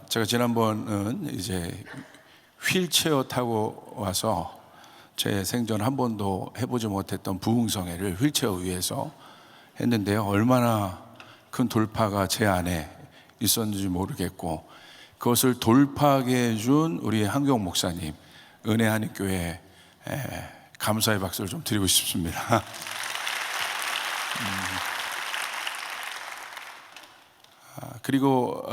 제가 지난번은 이제 휠체어 타고 와서 제 생전 한 번도 해보지 못했던 부흥성회를 휠체어 위에서 했는데요. 얼마나 큰 돌파가 제 안에 있었는지 모르겠고, 그것을 돌파하게 해준 우리 한경 목사님, 은혜하늘교회 감사의 박수를 좀 드리고 싶습니다. 그리고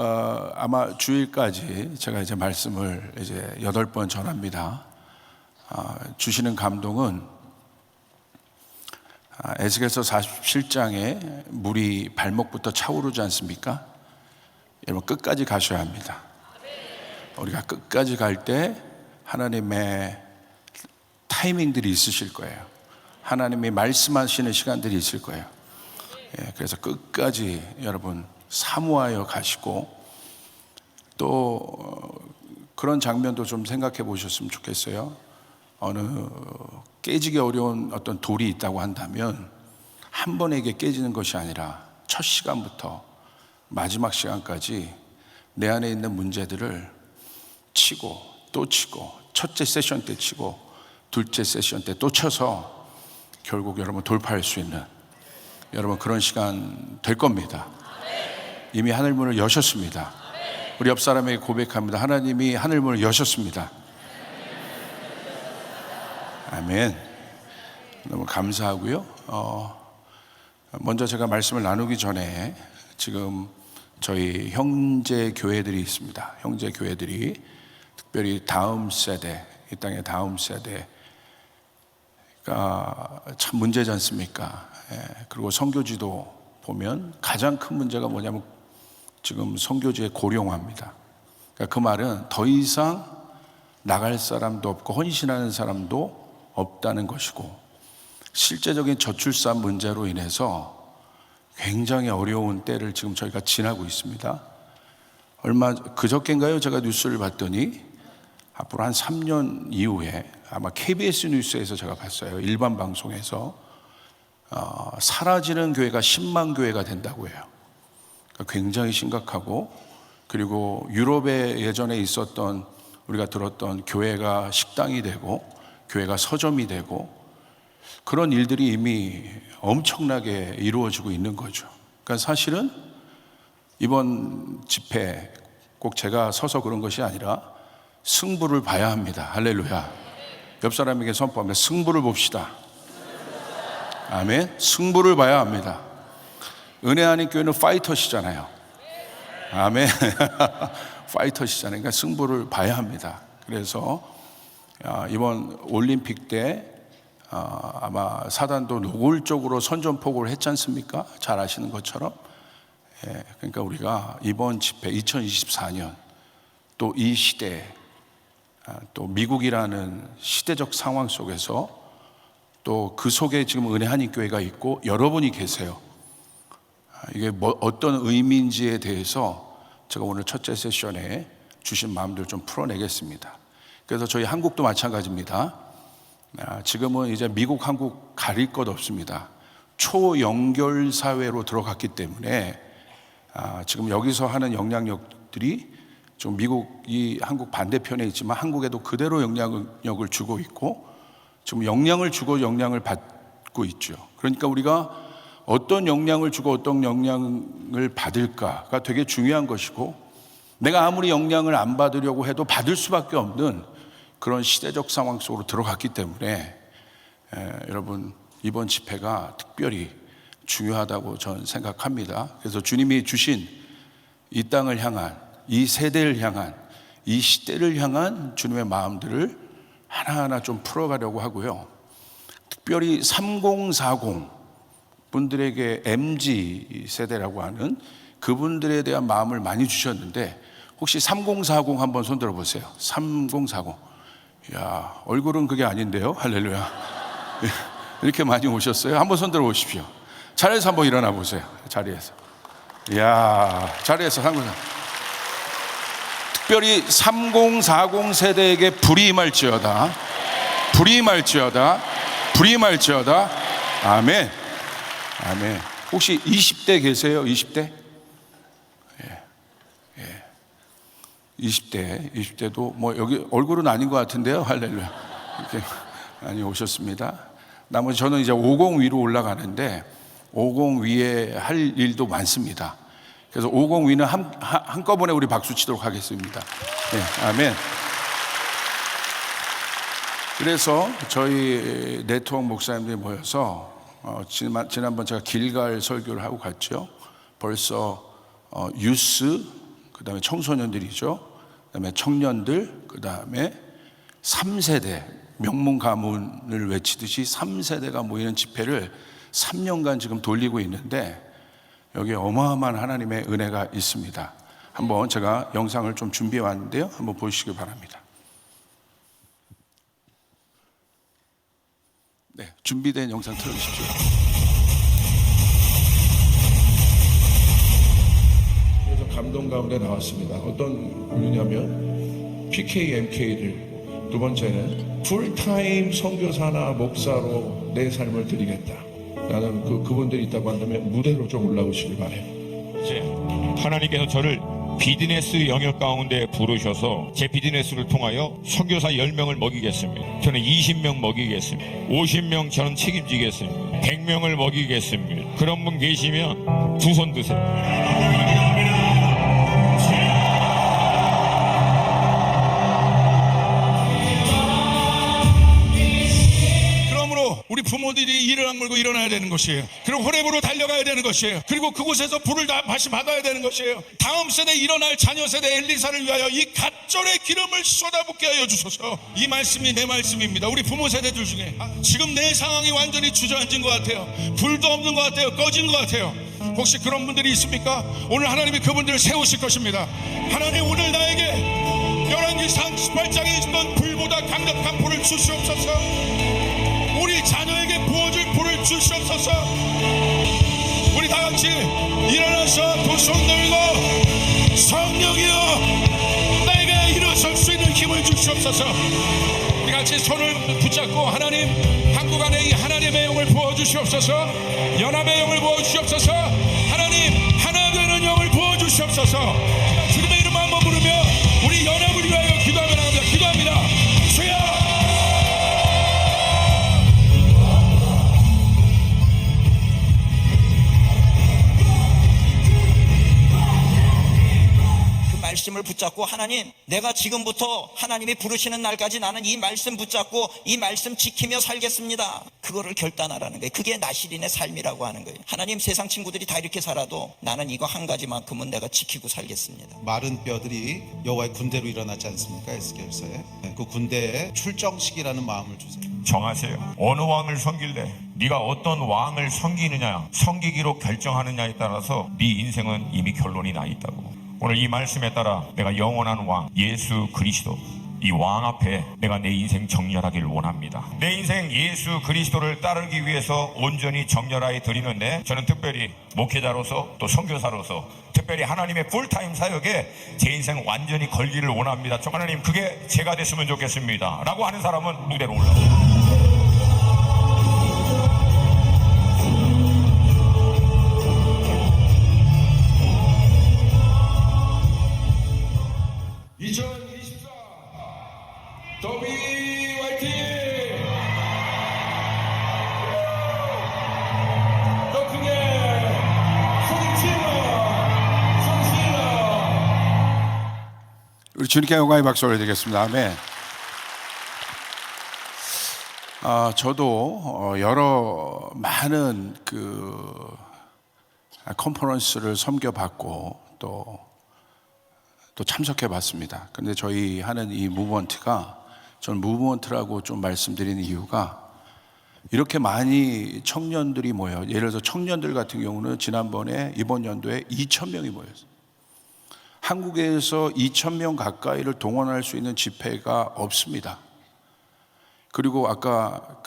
아마 주일까지 제가 이제 말씀을 이제 8번 전합니다. 주시는 감동은 에스겔서 47장에 물이 발목부터 차오르지 않습니까? 여러분 끝까지 가셔야 합니다. 우리가 끝까지 갈 때 하나님의 타이밍들이 있으실 거예요. 하나님이 말씀하시는 시간들이 있을 거예요. 그래서 끝까지 여러분 사모하여 가시고, 또 그런 장면도 좀 생각해 보셨으면 좋겠어요. 어느 깨지기 어려운 어떤 돌이 있다고 한다면 한 번에 이게 깨지는 것이 아니라 첫 시간부터 마지막 시간까지 내 안에 있는 문제들을 치고 또 치고, 첫째 세션 때 치고 둘째 세션 때 또 쳐서 결국 여러분 돌파할 수 있는 여러분 그런 시간 될 겁니다. 이미 하늘문을 여셨습니다. 우리 옆 사람에게 고백합니다. 하나님이 하늘문을 여셨습니다. 아멘. 너무 감사하고요. 먼저 제가 말씀을 나누기 전에 지금 저희 형제 교회들이 있습니다. 형제 교회들이 특별히 다음 세대, 이 땅의 다음 세대가 참 문제지 않습니까? 그리고 선교지도 보면 가장 큰 문제가 뭐냐면 지금 선교지의 고령화입니다. 그러니까 그 말은 더 이상 나갈 사람도 없고 헌신하는 사람도 없다는 것이고, 실제적인 저출산 문제로 인해서 굉장히 어려운 때를 지금 저희가 지나고 있습니다. 그저께인가요? 제가 뉴스를 봤더니 앞으로 한 3년 이후에 아마 KBS 뉴스에서 제가 봤어요. 일반 방송에서 사라지는 교회가 10만 교회가 된다고 해요. 그러니까 굉장히 심각하고, 그리고 유럽에 예전에 있었던 우리가 들었던 교회가 식당이 되고 교회가 서점이 되고 그런 일들이 이미 엄청나게 이루어지고 있는 거죠. 그러니까 사실은 이번 집회 꼭 제가 서서 그런 것이 아니라 승부를 봐야 합니다. 할렐루야. 옆 사람에게 선포합니다. 승부를 봅시다. 아멘. 승부를 봐야 합니다. 은혜하는 교회는 파이터시잖아요. 아멘. 파이터시잖아요. 그러니까 승부를 봐야 합니다. 그래서 이번 올림픽 때 아마 사단도 노골적으로 선전포고를 했지 않습니까? 잘 아시는 것처럼. 그러니까 우리가 이번 집회 2024년 또 이 시대, 또 미국이라는 시대적 상황 속에서 또 그 속에 지금 은혜하는 교회가 있고 여러분이 계세요. 이게 어떤 의미인지에 대해서 제가 오늘 첫째 세션에 주신 마음들 좀 풀어내겠습니다. 그래서 저희 한국도 마찬가지입니다. 지금은 이제 미국, 한국 가릴 것 없습니다. 초연결 사회로 들어갔기 때문에 지금 여기서 하는 영향력들이 좀 미국이 한국 반대편에 있지만 한국에도 그대로 영향력을 주고 있고, 지금 영향을 주고 영향을 받고 있죠. 그러니까 우리가 어떤 영향을 주고 어떤 영향을 받을까가 되게 중요한 것이고, 내가 아무리 영향을 안 받으려고 해도 받을 수밖에 없는 그런 시대적 상황 속으로 들어갔기 때문에 여러분 이번 집회가 특별히 중요하다고 저는 생각합니다. 그래서 주님이 주신 이 땅을 향한, 이 세대를 향한, 이 시대를 향한 주님의 마음들을 하나하나 좀 풀어가려고 하고요. 특별히 3040 분들에게 MZ 세대라고 하는 그분들에 대한 마음을 많이 주셨는데, 혹시 3040 한번 손 들어보세요. 3040. 이야, 얼굴은 그게 아닌데요. 할렐루야. 이렇게 많이 오셨어요. 한번 손 들어보십시오. 자리에서 한번 일어나 보세요. 자리에서. 이야, 자리에서 3040. 특별히 3040 세대에게 불이 임할지어다. 불이 임할지어다. 불이 임할지어다. 아멘. 아멘. 혹시 20대 계세요? 20대? 예. 20대도 뭐 여기 얼굴은 아닌 것 같은데요. 할렐루야. 이렇게 많이 오셨습니다. 나머지 저는 이제 50 위로 올라가는데 50 위에 할 일도 많습니다. 그래서 50 위는 한꺼번에 우리 박수 치도록 하겠습니다. 네, 아멘. 그래서 저희 네트워크 목사님들이 모여서 지난번 제가 길갈 설교를 하고 갔죠. 벌써 유스, 그 다음에 청소년들이죠. 그 다음에 청년들, 그 다음에 3세대, 명문 가문을 외치듯이 3세대가 모이는 집회를 3년간 지금 돌리고 있는데 여기에 어마어마한 하나님의 은혜가 있습니다. 한번 제가 영상을 좀 준비해 왔는데요. 한번 보시기 바랍니다. 네, 준비된 영상 틀어주십시오. 그래서 감동 가운데 나왔습니다. 어떤 분이냐면 PKMK를, 두 번째는 풀타임 선교사나 목사로 내 삶을 드리겠다. 나는 그분들이 있다고 한다면 무대로 좀 올라오시길 바래요. 이제 하나님께서 저를 비즈니스 영역 가운데 부르셔서 제 비즈니스를 통하여 선교사 10명을 먹이겠습니다. 저는 20명 먹이겠습니다. 50명 저는 책임지겠습니다. 100명을 먹이겠습니다. 그런 분 계시면 두 손 드세요. 우리 부모들이 이를 악물고 일어나야 되는 것이에요. 그리고 호렙으로 달려가야 되는 것이에요. 그리고 그곳에서 불을 다시 받아야 되는 것이에요. 다음 세대에 일어날 자녀 세대 엘리사를 위하여 이 갓절의 기름을 쏟아붓게 하여 주소서. 이 말씀이 내 말씀입니다. 우리 부모 세대들 중에 지금 내 상황이 완전히 주저앉은 것 같아요. 불도 없는 것 같아요. 꺼진 것 같아요. 혹시 그런 분들이 있습니까? 오늘 하나님이 그분들을 세우실 것입니다. 하나님, 오늘 나에게 열왕기 38장에 있던 불보다 강력한 불을 주시옵소서. 우리 자녀에게 부어줄 불을 주시옵소서. 우리 다같이 일어나서 두 손 들고 성령이여 나에게 일어설 수 있는 힘을 주시옵소서. 우리 같이 손을 붙잡고 하나님, 한국 안에 이 하나님의 영을 부어주시옵소서. 연합의 영을 부어주시옵소서. 하나님, 하나 되는 영을 부어주시옵소서. 주님의 이름 한번 부르며 우리 연합을 위하여 기도하며 나갑니다. 기도합니다. 주여, 말씀을 붙잡고 하나님, 내가 지금부터 하나님이 부르시는 날까지 나는 이 말씀 붙잡고 이 말씀 지키며 살겠습니다. 그거를 결단하라는 거예요. 그게 나시린의 삶이라고 하는 거예요. 하나님, 세상 친구들이 다 이렇게 살아도 나는 이거 한 가지만큼은 내가 지키고 살겠습니다. 마른 뼈들이 여호와의 군대로 일어나지 않습니까? 에스겔서에. 그 군대에 출정식이라는 마음을 주세요. 정하세요. 어느 왕을 섬길래, 네가 어떤 왕을 섬기느냐, 섬기기로 결정하느냐에 따라서 네 인생은 이미 결론이 나 있다고. 오늘 이 말씀에 따라 내가 영원한 왕 예수 그리스도, 이 왕 앞에 내가 내 인생 정렬하길 원합니다. 내 인생 예수 그리스도를 따르기 위해서 온전히 정렬하여 드리는데, 저는 특별히 목회자로서 또 선교사로서 특별히 하나님의 풀타임 사역에 제 인생 완전히 걸기를 원합니다. 하나님, 그게 제가 됐으면 좋겠습니다 라고 하는 사람은 무대로 올라옵니다. 2024 더비 화이팅! 더 크게 소리치러! 우리 주님께 영광의 박수 올려드리겠습니다. 아멘. 저도 여러 많은 컨퍼런스를 섬겨봤고 또 참석해 봤습니다. 근데 저희 하는 이 무브먼트가, 전 무브먼트라고 좀 말씀드리는 이유가, 이렇게 많이 청년들이 모여, 예를 들어서 청년들 같은 경우는 지난번에 이번 연도에 2,000명이 모였어요. 한국에서 2,000명 가까이를 동원할 수 있는 집회가 없습니다. 그리고 아까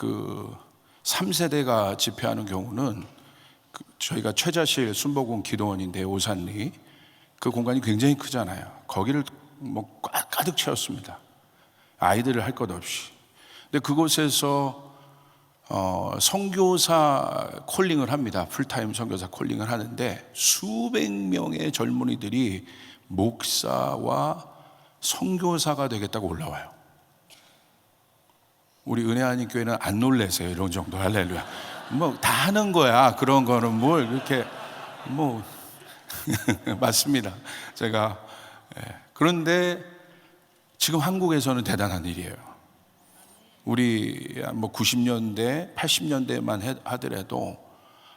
3세대가 집회하는 경우는 저희가 최자실 순복음 기도원인데, 오산리 그 공간이 굉장히 크잖아요. 거기를 가득 채웠습니다. 아이들을 할 것 없이. 근데 그곳에서 선교사 콜링을 합니다. 풀타임 선교사 콜링을 하는데 수백 명의 젊은이들이 목사와 선교사가 되겠다고 올라와요. 우리 은혜 아닌 교회는 안 놀래세요. 이런 정도. 할렐루야. 뭐 다 하는 거야. 그런 거는 뭘 그렇게 뭐 맞습니다. 제가 그런데 지금 한국에서는 대단한 일이에요. 우리 뭐 90년대, 80년대만 하더라도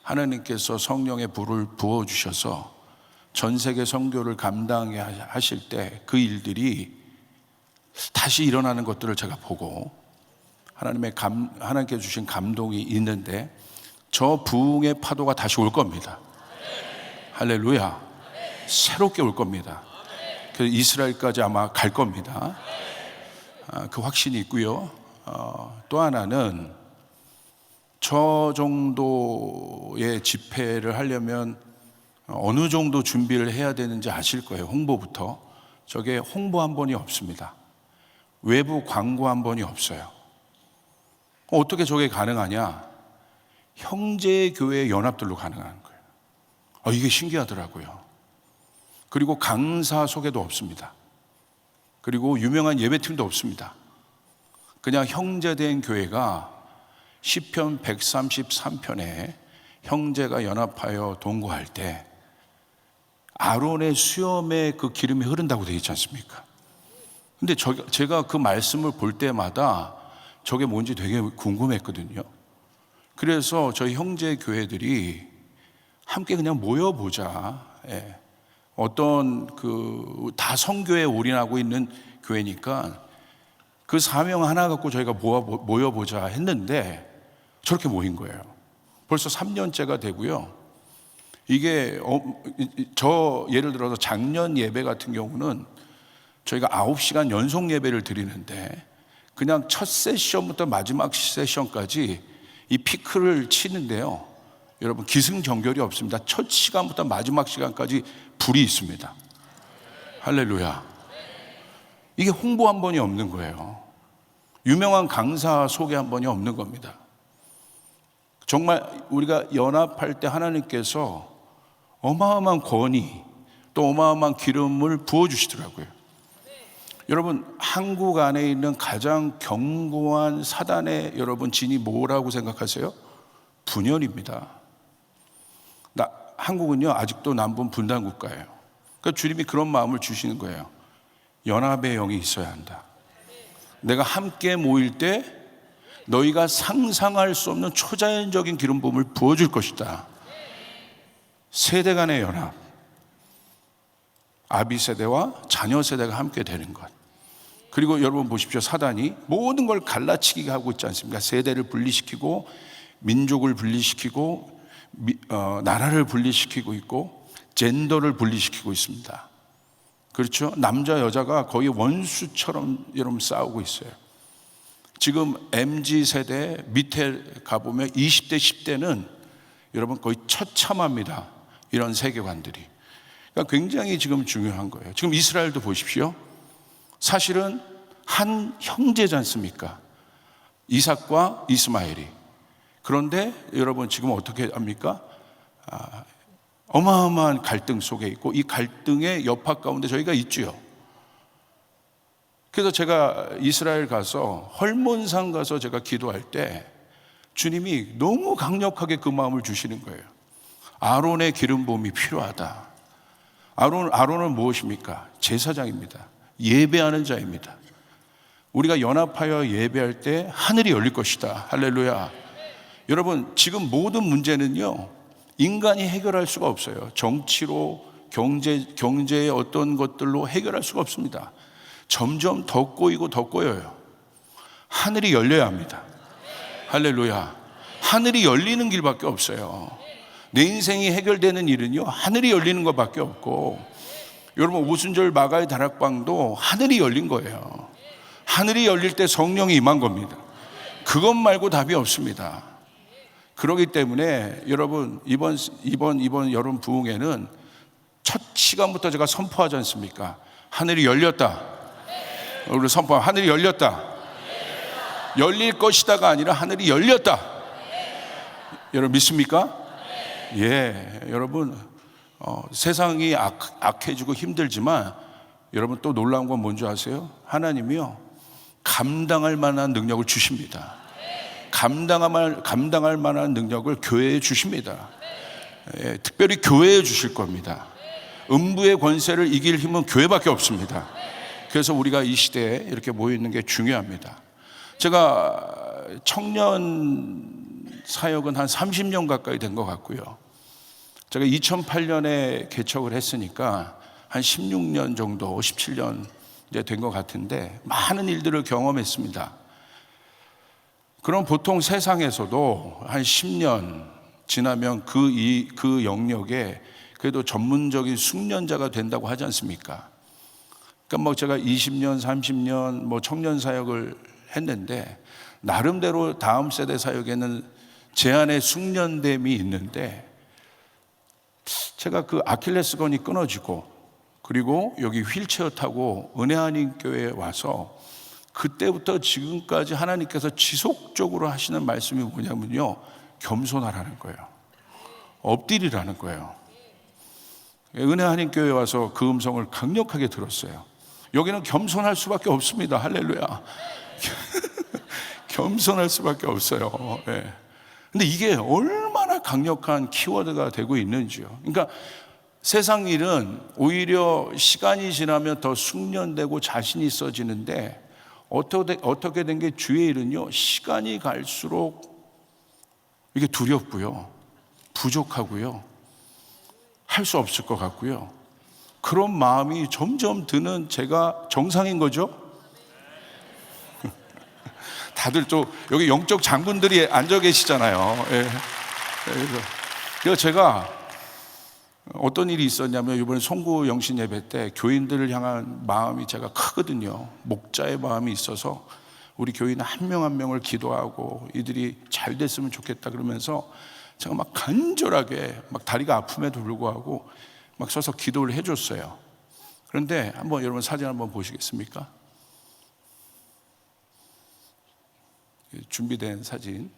하나님께서 성령의 불을 부어 주셔서 전 세계 선교를 감당하실 때 그 일들이 다시 일어나는 것들을 제가 보고 하나님께 주신 감동이 있는데 저 부흥의 파도가 다시 올 겁니다. 할렐루야. 새롭게 올 겁니다. 그래서 이스라엘까지 아마 갈 겁니다. 그 확신이 있고요. 또 하나는 저 정도의 집회를 하려면 어느 정도 준비를 해야 되는지 아실 거예요. 홍보부터. 저게 홍보 한 번이 없습니다. 외부 광고 한 번이 없어요. 어떻게 저게 가능하냐? 형제교회 연합들로 가능한 거예요. 이게 신기하더라고요. 그리고 강사 소개도 없습니다. 그리고 유명한 예배팀도 없습니다. 그냥 형제된 교회가 시편 133편에 형제가 연합하여 동거할 때 아론의 수염에 그 기름이 흐른다고 되어 있지 않습니까? 근데 제가 그 말씀을 볼 때마다 저게 뭔지 되게 궁금했거든요. 그래서 저희 형제 교회들이 함께 그냥 모여보자. 어떤 다 선교에 올인하고 있는 교회니까 그 사명 하나 갖고 저희가 모여보자 했는데 저렇게 모인 거예요. 벌써 3년째가 되고요. 이게 예를 들어서 작년 예배 같은 경우는 저희가 9시간 연속 예배를 드리는데 그냥 첫 세션부터 마지막 세션까지 이 피크를 치는데요. 여러분 기승전결이 없습니다. 첫 시간부터 마지막 시간까지 불이 있습니다. 할렐루야. 이게 홍보 한 번이 없는 거예요. 유명한 강사 소개 한 번이 없는 겁니다. 정말 우리가 연합할 때 하나님께서 어마어마한 권위 또 어마어마한 기름을 부어주시더라고요. 여러분 한국 안에 있는 가장 견고한 사단의 여러분 진이 뭐라고 생각하세요? 분열입니다. 한국은요 아직도 남북 분단 국가예요. 그러니까 주님이 그런 마음을 주시는 거예요. 연합의 영이 있어야 한다. 내가 함께 모일 때 너희가 상상할 수 없는 초자연적인 기름 부음을 부어줄 것이다. 세대 간의 연합, 아비 세대와 자녀 세대가 함께 되는 것. 그리고 여러분 보십시오. 사단이 모든 걸 갈라치기게 하고 있지 않습니까? 세대를 분리시키고 민족을 분리시키고 나라를 분리시키고 있고 젠더를 분리시키고 있습니다. 그렇죠? 남자 여자가 거의 원수처럼 여러분 싸우고 있어요. 지금 MZ세대 밑에 가보면 20대 10대는 여러분 거의 처참합니다. 이런 세계관들이. 그러니까 굉장히 지금 중요한 거예요. 지금 이스라엘도 보십시오. 사실은 한 형제지 않습니까? 이삭과 이스마엘이. 그런데 여러분 지금 어떻게 합니까? 어마어마한 갈등 속에 있고 이 갈등의 여파 가운데 저희가 있죠. 그래서 제가 이스라엘 가서 헐몬산 가서 제가 기도할 때 주님이 너무 강력하게 그 마음을 주시는 거예요. 아론의 기름 부음이 필요하다. 아론은 무엇입니까? 제사장입니다. 예배하는 자입니다. 우리가 연합하여 예배할 때 하늘이 열릴 것이다. 할렐루야. 여러분 지금 모든 문제는요 인간이 해결할 수가 없어요. 정치로 경제의 어떤 것들로 해결할 수가 없습니다. 점점 더 꼬이고 더 꼬여요. 하늘이 열려야 합니다. 할렐루야. 하늘이 열리는 길밖에 없어요. 내 인생이 해결되는 일은요 하늘이 열리는 것밖에 없고, 여러분 오순절 마가의 다락방도 하늘이 열린 거예요. 하늘이 열릴 때 성령이 임한 겁니다. 그것 말고 답이 없습니다. 그렇기 때문에 여러분 이번 여름 부흥회는 첫 시간부터 제가 선포하지 않습니까? 하늘이 열렸다. 우리 선포, 하늘이 열렸다. 열릴 것이다가 아니라 하늘이 열렸다. 여러분 믿습니까? 예, 여러분 세상이 악해지고 힘들지만 여러분 또 놀라운 건 뭔지 아세요? 하나님이요, 감당할 만한 능력을 주십니다. 감당할 만한 능력을 교회에 주십니다. 예, 특별히 교회에 주실 겁니다. 음부의 권세를 이길 힘은 교회밖에 없습니다. 그래서 우리가 이 시대에 이렇게 모여 있는 게 중요합니다. 제가 청년 사역은 한 30년 가까이 된 것 같고요. 제가 2008년에 개척을 했으니까 한 16년 정도, 17년 이제 된 것 같은데 많은 일들을 경험했습니다. 그럼 보통 세상에서도 한 10년 지나면 그 영역에 그래도 전문적인 숙련자가 된다고 하지 않습니까? 그러니까 뭐 제가 20년, 30년 뭐 청년 사역을 했는데 나름대로 다음 세대 사역에는 제 안에 숙련됨이 있는데, 제가 그 아킬레스건이 끊어지고 그리고 여기 휠체어 타고 은혜 한인교회에 와서 그때부터 지금까지 하나님께서 지속적으로 하시는 말씀이 뭐냐면요, 겸손하라는 거예요. 엎드리라는 거예요. 은혜 한인교회에 와서 그 음성을 강력하게 들었어요. 여기는 겸손할 수밖에 없습니다. 할렐루야. 겸손할 수밖에 없어요. 네. 근데 이게 얼마나 강력한 키워드가 되고 있는지요. 그러니까 세상 일은 오히려 시간이 지나면 더 숙련되고 자신이 있어지는데, 어떻게 된 게 주의 일은요, 시간이 갈수록 이게 두렵고요, 부족하고요, 할 수 없을 것 같고요, 그런 마음이 점점 드는 제가 정상인 거죠. 다들 또 여기 영적 장군들이 앉아 계시잖아요. 예. 그래서 제가 어떤 일이 있었냐면, 이번에 송구 영신 예배 때 교인들을 향한 마음이 제가 크거든요. 목자의 마음이 있어서 우리 교인 한 명 한 명을 기도하고 이들이 잘 됐으면 좋겠다 그러면서 제가 막 간절하게 막 다리가 아픔에도 불구하고 막 서서 기도를 해줬어요. 그런데 한번 여러분 사진 한번 보시겠습니까? 준비된 사진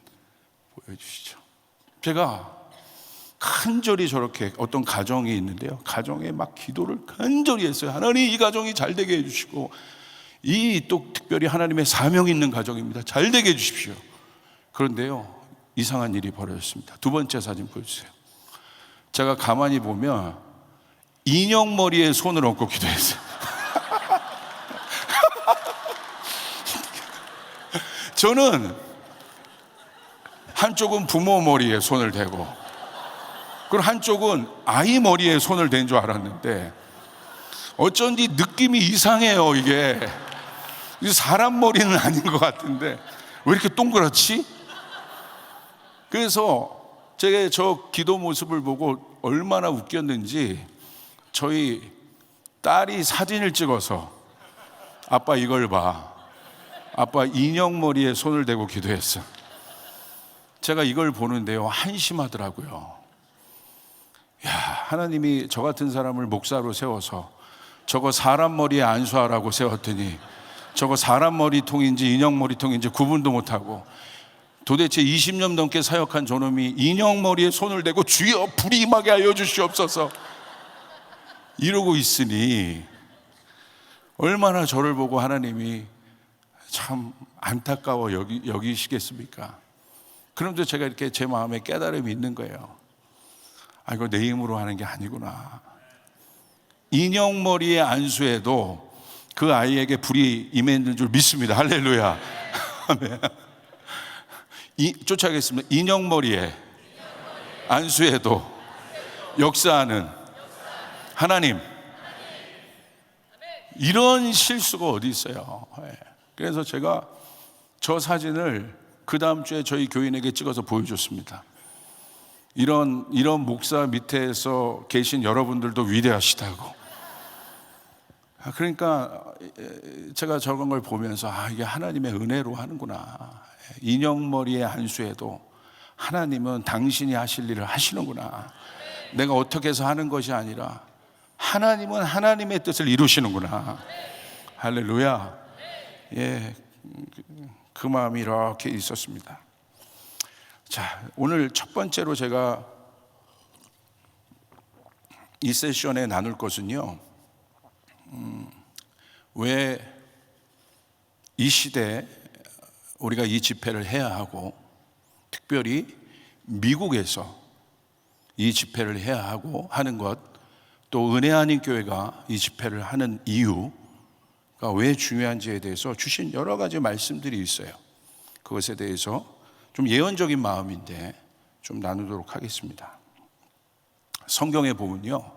보여주시죠. 제가 간절히 저렇게 어떤 가정이 있는데요, 가정에 막 기도를 간절히 했어요. 하나님, 이 가정이 잘 되게 해주시고, 이 또 특별히 하나님의 사명이 있는 가정입니다. 잘 되게 해주십시오. 그런데요, 이상한 일이 벌어졌습니다. 두 번째 사진 보여주세요. 제가 가만히 보면 인형 머리에 손을 얹고 기도했어요. 저는 한쪽은 부모 머리에 손을 대고 그리고 한쪽은 아이 머리에 손을 댄 줄 알았는데, 어쩐지 느낌이 이상해요. 이게 사람 머리는 아닌 것 같은데 왜 이렇게 동그랗지? 그래서 제가 저 기도 모습을 보고 얼마나 웃겼는지, 저희 딸이 사진을 찍어서 아빠 이걸 봐, 아빠 인형 머리에 손을 대고 기도했어. 제가 이걸 보는데요, 한심하더라고요. 야, 하나님이 저 같은 사람을 목사로 세워서 저거 사람 머리에 안수하라고 세웠더니 저거 사람 머리통인지 인형 머리통인지 구분도 못하고, 도대체 20년 넘게 사역한 저놈이 인형 머리에 손을 대고 주여 불이 임하게 하여 주시옵소서 이러고 있으니 얼마나 저를 보고 하나님이 참 안타까워 여기시겠습니까? 그런데 제가 이렇게 제 마음에 깨달음이 있는 거예요. 아, 이거 내 힘으로 하는 게 아니구나. 인형 머리에 안수해도 그 아이에게 불이 임했는 줄 믿습니다. 할렐루야. 아멘. 쫓아가겠습니다. 인형 머리에 안수해도 역사하는 하나님. 이런 실수가 어디 있어요. 그래서 제가 저 사진을 그 다음 주에 저희 교인에게 찍어서 보여줬습니다. 이런 목사 밑에서 계신 여러분들도 위대하시다고. 그러니까 제가 저런 걸 보면서 이게 하나님의 은혜로 하는구나. 인형 머리에 안수해도 하나님은 당신이 하실 일을 하시는구나. 내가 어떻게 해서 하는 것이 아니라 하나님은 하나님의 뜻을 이루시는구나. 할렐루야. 예, 그 마음이 이렇게 있었습니다. 자, 오늘 첫 번째로 제가 이 세션에 나눌 것은요, 왜 이 시대에 우리가 이 집회를 해야 하고, 특별히 미국에서 이 집회를 해야 하고 하는 것, 또 은혜 아닌 교회가 이 집회를 하는 이유가 왜 중요한지에 대해서 주신 여러 가지 말씀들이 있어요. 그것에 대해서 좀 예언적인 마음인데 좀 나누도록 하겠습니다. 성경에 보면요,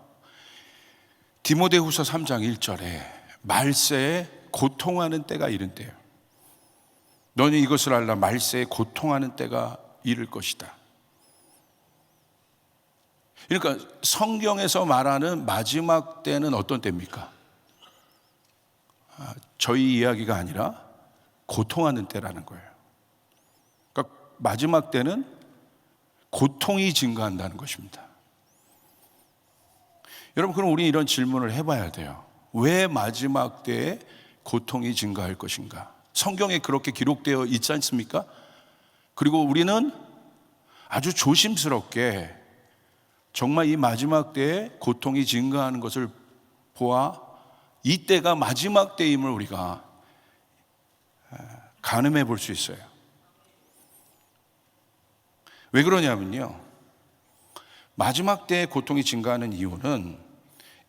디모데후서 3장 1절에 말세에 고통하는 때가 이른대요. 너는 이것을 알라. 말세에 고통하는 때가 이를 것이다. 그러니까 성경에서 말하는 마지막 때는 어떤 때입니까? 저희 이야기가 아니라 고통하는 때라는 거예요. 그러니까 마지막 때는 고통이 증가한다는 것입니다. 여러분, 그럼 우리 이런 질문을 해봐야 돼요. 왜 마지막 때에 고통이 증가할 것인가? 성경에 그렇게 기록되어 있지 않습니까? 그리고 우리는 아주 조심스럽게 정말 이 마지막 때에 고통이 증가하는 것을 보아 이 때가 마지막 때임을 우리가 가늠해 볼 수 있어요. 왜 그러냐면요, 마지막 때에 고통이 증가하는 이유는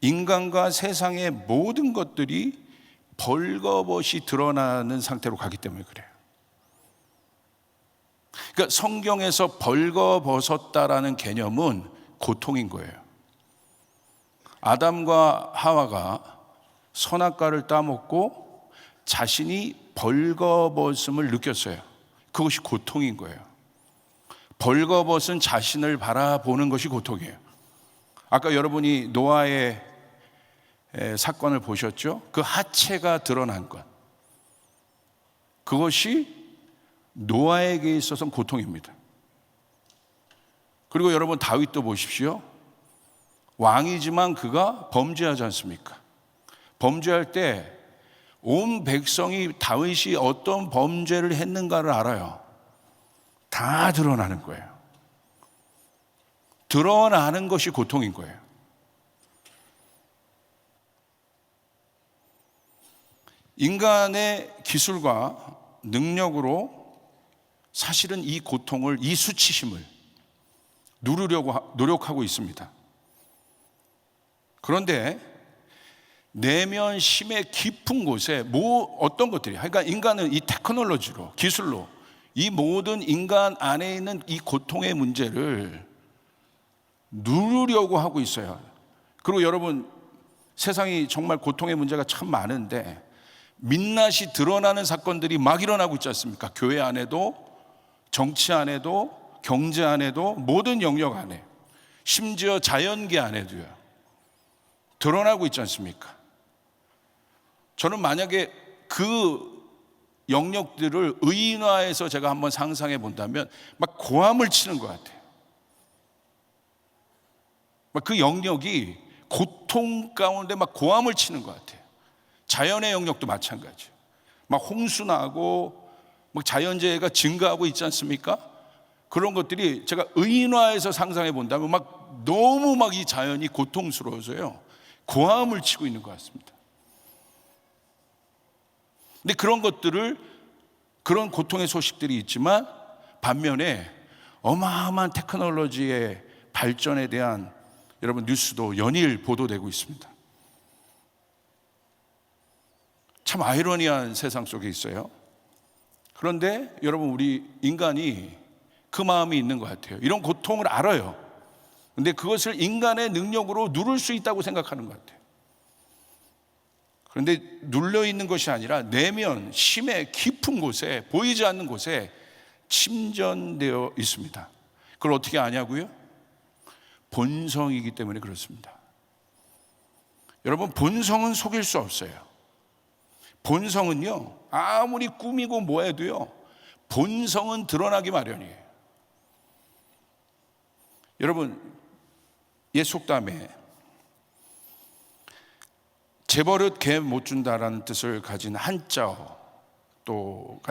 인간과 세상의 모든 것들이 벌거벗이 드러나는 상태로 가기 때문에 그래요. 그러니까 성경에서 벌거벗었다라는 개념은 고통인 거예요. 아담과 하와가 선악과를 따먹고 자신이 벌거벗음을 느꼈어요. 그것이 고통인 거예요. 벌거벗은 자신을 바라보는 것이 고통이에요. 아까 여러분이 노아의 사건을 보셨죠? 그 하체가 드러난 것, 그것이 노아에게 있어서는 고통입니다. 그리고 여러분 다윗도 보십시오. 왕이지만 그가 범죄하지 않습니까? 범죄할 때 온 백성이 다윗이 어떤 범죄를 했는가를 알아요. 다 드러나는 거예요. 드러나는 것이 고통인 거예요. 인간의 기술과 능력으로 사실은 이 고통을, 이 수치심을 누르려고 노력하고 있습니다. 그런데 내면 심의 깊은 곳에 어떤 것들이, 그러니까 인간은 이 테크놀로지로, 기술로 이 모든 인간 안에 있는 이 고통의 문제를 누르려고 하고 있어요. 그리고 여러분, 세상이 정말 고통의 문제가 참 많은데 민낯이 드러나는 사건들이 막 일어나고 있지 않습니까? 교회 안에도, 정치 안에도, 경제 안에도, 모든 영역 안에, 심지어 자연계 안에도요, 드러나고 있지 않습니까? 저는 만약에 그 영역들을 의인화해서 제가 한번 상상해 본다면 막 고함을 치는 것 같아요. 막 그 영역이 고통 가운데 막 고함을 치는 것 같아요. 자연의 영역도 마찬가지예요. 막 홍수 나고 막 자연재해가 증가하고 있지 않습니까? 그런 것들이 제가 의인화해서 상상해 본다면 막 너무 막 이 자연이 고통스러워서요, 고함을 치고 있는 것 같습니다. 근데 그런 것들을, 그런 고통의 소식들이 있지만 반면에 어마어마한 테크놀로지의 발전에 대한 여러분 뉴스도 연일 보도되고 있습니다. 참 아이러니한 세상 속에 있어요. 그런데 여러분, 우리 인간이 그 마음이 있는 것 같아요. 이런 고통을 알아요. 근데 그것을 인간의 능력으로 누를 수 있다고 생각하는 것 같아요. 그런데 눌려 있는 것이 아니라 내면 심의 깊은 곳에, 보이지 않는 곳에 침전되어 있습니다. 그걸 어떻게 아냐고요? 본성이기 때문에 그렇습니다. 여러분, 본성은 속일 수 없어요. 본성은요, 아무리 꾸미고 뭐 해도요, 본성은 드러나기 마련이에요. 여러분, 옛 속담에 재버릇 개 못 준다라는 뜻을 가진 한자어가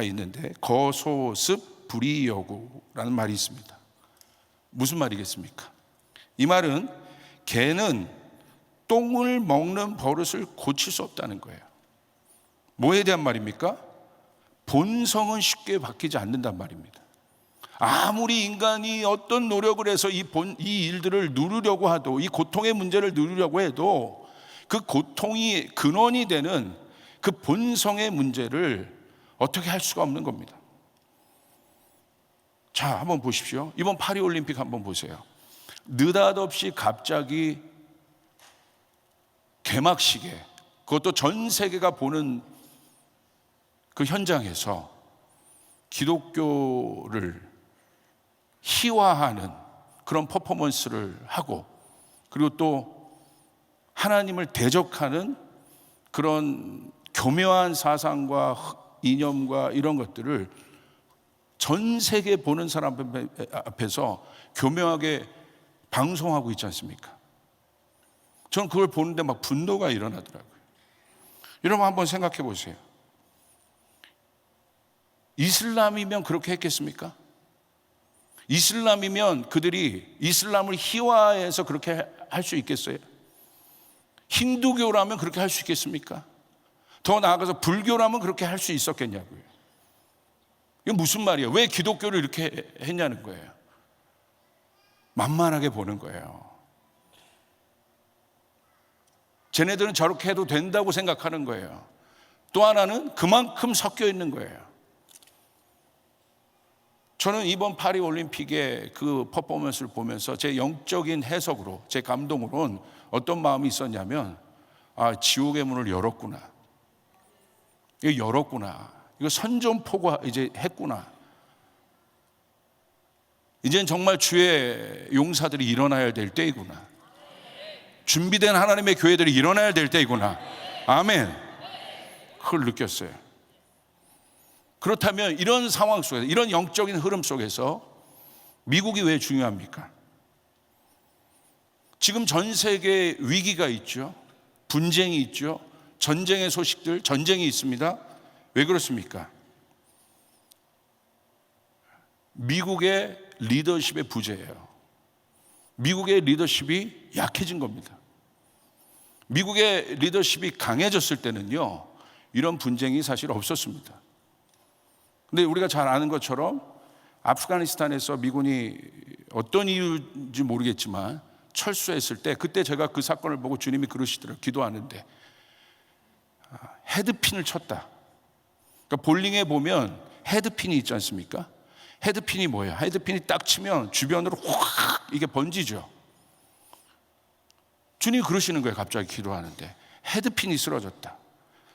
있는데, 거소습 불이여구라는 말이 있습니다. 무슨 말이겠습니까? 이 말은 개는 똥을 먹는 버릇을 고칠 수 없다는 거예요. 뭐에 대한 말입니까? 본성은 쉽게 바뀌지 않는단 말입니다. 아무리 인간이 어떤 노력을 해서 이 일들을 누르려고 하도, 이 고통의 문제를 누르려고 해도 그 고통이 근원이 되는 그 본성의 문제를 어떻게 할 수가 없는 겁니다. 자, 한번 보십시오. 이번 파리올림픽 한번 보세요. 느닷없이 갑자기 개막식에, 그것도 전 세계가 보는 그 현장에서 기독교를 희화하는 그런 퍼포먼스를 하고, 그리고 또 하나님을 대적하는 그런 교묘한 사상과 이념과 이런 것들을 전 세계 보는 사람 앞에서 교묘하게 방송하고 있지 않습니까? 저는 그걸 보는데 막 분노가 일어나더라고요. 여러분 한번 생각해 보세요. 이슬람이면 그렇게 했겠습니까? 이슬람이면 그들이 이슬람을 희화해서 그렇게 할 수 있겠어요? 힌두교라면 그렇게 할 수 있겠습니까? 더 나아가서 불교라면 그렇게 할 수 있었겠냐고요. 이게 무슨 말이에요? 왜 기독교를 이렇게 했냐는 거예요. 만만하게 보는 거예요. 쟤네들은 저렇게 해도 된다고 생각하는 거예요. 또 하나는 그만큼 섞여 있는 거예요. 저는 이번 파리 올림픽의 그 퍼포먼스를 보면서 제 영적인 해석으로, 제 감동으로는 어떤 마음이 있었냐면, 아, 지옥의 문을 열었구나. 이거 열었구나. 이거 선전포고 이제 했구나. 이제는 정말 주의 용사들이 일어나야 될 때이구나. 준비된 하나님의 교회들이 일어나야 될 때이구나. 아멘. 그걸 느꼈어요. 그렇다면 이런 상황 속에서, 이런 영적인 흐름 속에서 미국이 왜 중요합니까? 지금 전 세계에 위기가 있죠. 분쟁이 있죠. 전쟁의 소식들, 전쟁이 있습니다. 왜 그렇습니까? 미국의 리더십의 부재예요. 미국의 리더십이 약해진 겁니다. 미국의 리더십이 강해졌을 때는요, 이런 분쟁이 사실 없었습니다. 근데 우리가 잘 아는 것처럼 아프가니스탄에서 미군이 어떤 이유인지 모르겠지만 철수했을 때, 그때 제가 그 사건을 보고 주님이 그러시더라고요. 기도하는데 헤드핀을 쳤다. 그러니까 볼링에 보면 헤드핀이 있지 않습니까? 헤드핀이 뭐예요? 헤드핀이 딱 치면 주변으로 확 이게 번지죠. 주님이 그러시는 거예요. 갑자기 기도하는데 헤드핀이 쓰러졌다.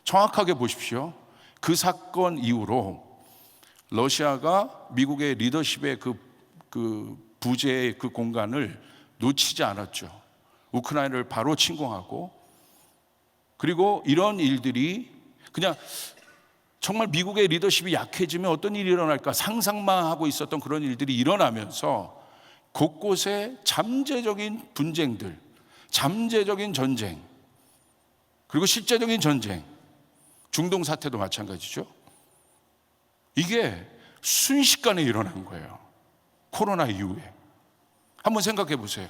정확하게 보십시오. 그 사건 이후로 러시아가 미국의 리더십의 그 부재의 그 공간을 놓치지 않았죠. 우크라이나를 바로 침공하고, 그리고 이런 일들이 그냥 정말 미국의 리더십이 약해지면 어떤 일이 일어날까 상상만 하고 있었던 그런 일들이 일어나면서 곳곳에 잠재적인 분쟁들, 잠재적인 전쟁, 그리고 실제적인 전쟁, 중동 사태도 마찬가지죠. 이게 순식간에 일어난 거예요. 코로나 이후에. 한번 생각해 보세요.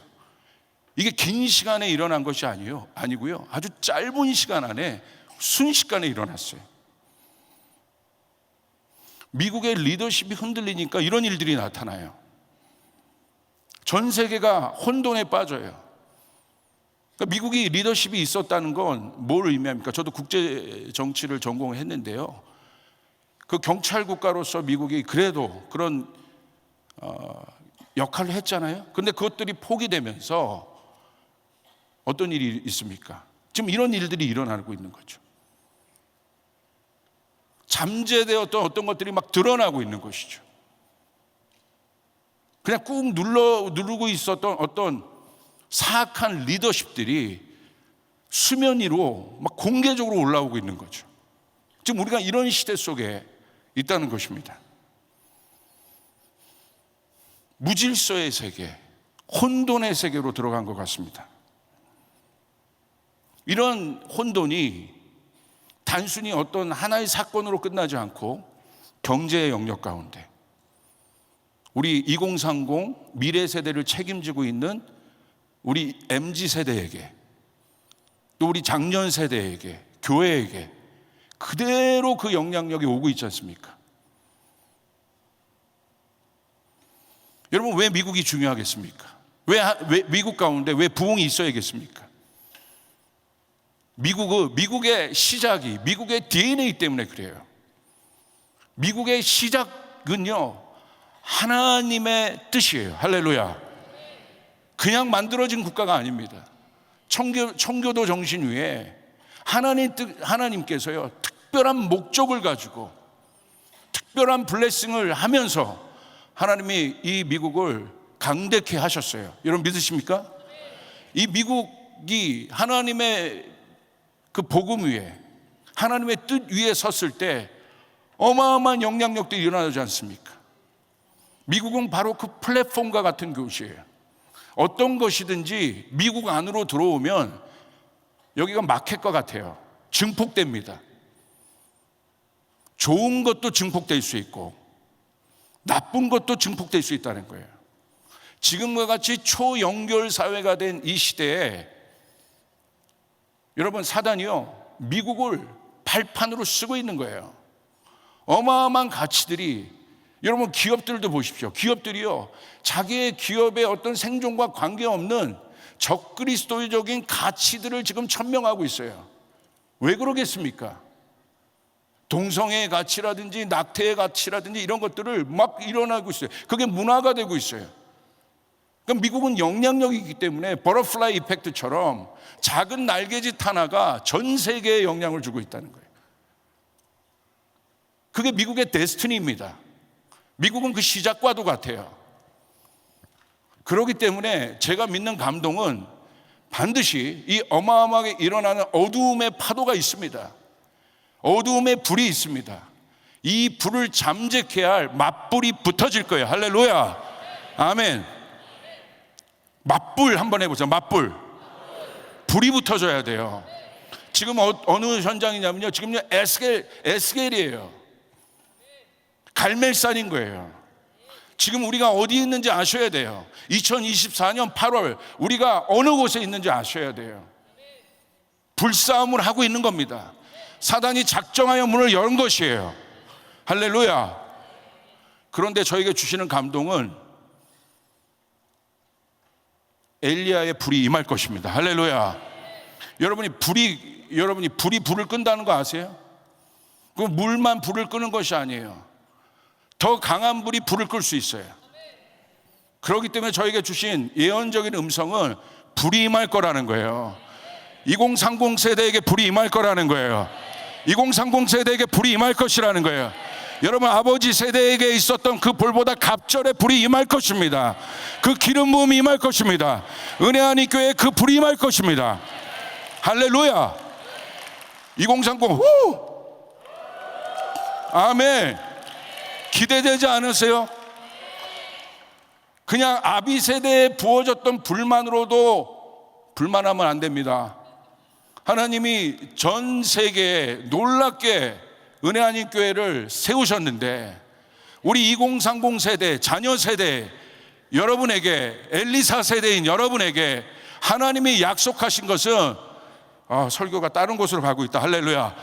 이게 긴 시간에 일어난 것이 아니고요. 아주 짧은 시간 안에 순식간에 일어났어요. 미국의 리더십이 흔들리니까 이런 일들이 나타나요. 전 세계가 혼돈에 빠져요. 그러니까 미국이 리더십이 있었다는 건 뭘 의미합니까? 저도 국제 정치를 전공했는데요. 그 경찰 국가로서 미국이 그래도 그런 역할을 했잖아요. 그런데 그것들이 포기되면서 어떤 일이 있습니까? 지금 이런 일들이 일어나고 있는 거죠. 잠재되었던 어떤 것들이 막 드러나고 있는 것이죠. 그냥 꾹 누르고 있었던 어떤 사악한 리더십들이 수면 위로 막 공개적으로 올라오고 있는 거죠. 지금 우리가 이런 시대 속에 있다는 것입니다. 무질서의 세계, 혼돈의 세계로 들어간 것 같습니다. 이런 혼돈이 단순히 어떤 하나의 사건으로 끝나지 않고 경제의 영역 가운데 우리 2030 미래 세대를 책임지고 있는 우리 MZ 세대에게, 또 우리 장년 세대에게, 교회에게 그대로 그 영향력이 오고 있지 않습니까? 여러분, 왜 미국이 중요하겠습니까? 왜 미국 가운데 왜 부흥이 있어야겠습니까? 미국의 시작이 미국의 DNA 때문에 그래요. 미국의 시작은요, 하나님의 뜻이에요. 할렐루야. 그냥 만들어진 국가가 아닙니다. 청교도 정신 위에 하나님께서요, 특별한 목적을 가지고 특별한 블레싱을 하면서 하나님이 이 미국을 강대케 하셨어요. 여러분 믿으십니까? 이 미국이 하나님의 그 복음 위에, 하나님의 뜻 위에 섰을 때 어마어마한 영향력들이 일어나지 않습니까? 미국은 바로 그 플랫폼과 같은 곳이에요. 어떤 것이든지 미국 안으로 들어오면 여기가 마켓과 같아요. 증폭됩니다. 좋은 것도 증폭될 수 있고 나쁜 것도 증폭될 수 있다는 거예요. 지금과 같이 초연결 사회가 된 이 시대에 여러분, 사단이요, 미국을 발판으로 쓰고 있는 거예요. 어마어마한 가치들이, 여러분 기업들도 보십시오. 기업들이요, 자기의 기업의 어떤 생존과 관계없는 적그리스도적인 가치들을 지금 천명하고 있어요. 왜 그러겠습니까? 동성애의 가치라든지 낙태의 가치라든지 이런 것들을 막 일어나고 있어요. 그게 문화가 되고 있어요. 그러니까 미국은 영향력이 있기 때문에 버터플라이 이펙트처럼 작은 날개짓 하나가 전 세계에 영향을 주고 있다는 거예요. 그게 미국의 데스티니입니다. 미국은 그 시작과도 같아요. 그렇기 때문에 제가 믿는 감동은 반드시 이 어마어마하게 일어나는 어두움의 파도가 있습니다. 어두움의 불이 있습니다. 이 불을 잠재케 할 맞불이 붙어질 거예요. 할렐루야. 아멘. 맞불 한번 해보자. 맞불. 불이 붙어져야 돼요. 지금 어느 현장이냐면요, 지금요 에스겔이에요. 갈멜산인 거예요. 지금 우리가 어디 있는지 아셔야 돼요. 2024년 8월 우리가 어느 곳에 있는지 아셔야 돼요. 불싸움을 하고 있는 겁니다. 사단이 작정하여 문을 연 것이에요. 할렐루야. 그런데 저에게 주시는 감동은 엘리야의 불이 임할 것입니다. 할렐루야. 여러분이 불이 불을 끈다는 거 아세요? 그 물만 불을 끄는 것이 아니에요. 더 강한 불이 불을 끌 수 있어요. 그렇기 때문에 저에게 주신 예언적인 음성은 불이 임할 거라는 거예요. 2030 세대에게 불이 임할 거라는 거예요. 2030 세대에게 불이 임할 것이라는 거예요. 여러분, 아버지 세대에게 있었던 그 불보다 갑절의 불이 임할 것입니다. 그 기름 부음이 임할 것입니다. 은혜하니 교회에 그 불이 임할 것입니다. 할렐루야. 2030 후! 아멘. 기대되지 않으세요? 그냥 아비 세대에 부어졌던 불만으로도 불만하면 안 됩니다. 하나님이 전 세계에 놀랍게 은혜하니 교회를 세우셨는데 우리 2030 세대, 자녀 세대 여러분에게, 엘리사 세대인 여러분에게 하나님이 약속하신 것은 설교가 다른 곳으로 가고 있다. 할렐루야.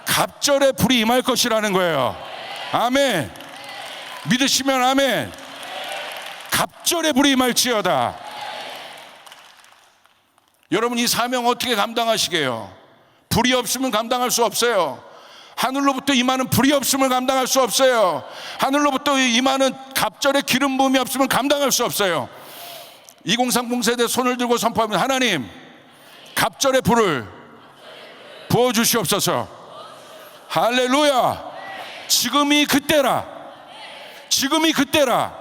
갑절의 불이 임할 것이라는 거예요. 아멘. 믿으시면 아멘. 갑절의 불이 임할지어다. 여러분, 이 사명 어떻게 감당하시게요? 불이 없으면 감당할 수 없어요. 하늘로부터 임하는 불이 없으면 감당할 수 없어요. 하늘로부터 임하는 갑절의 기름 부음이 없으면 감당할 수 없어요. 2030 세대 손을 들고 선포합니다. 하나님, 갑절의 불을 부어주시옵소서. 할렐루야. 지금이 그때라. 지금이 그때라.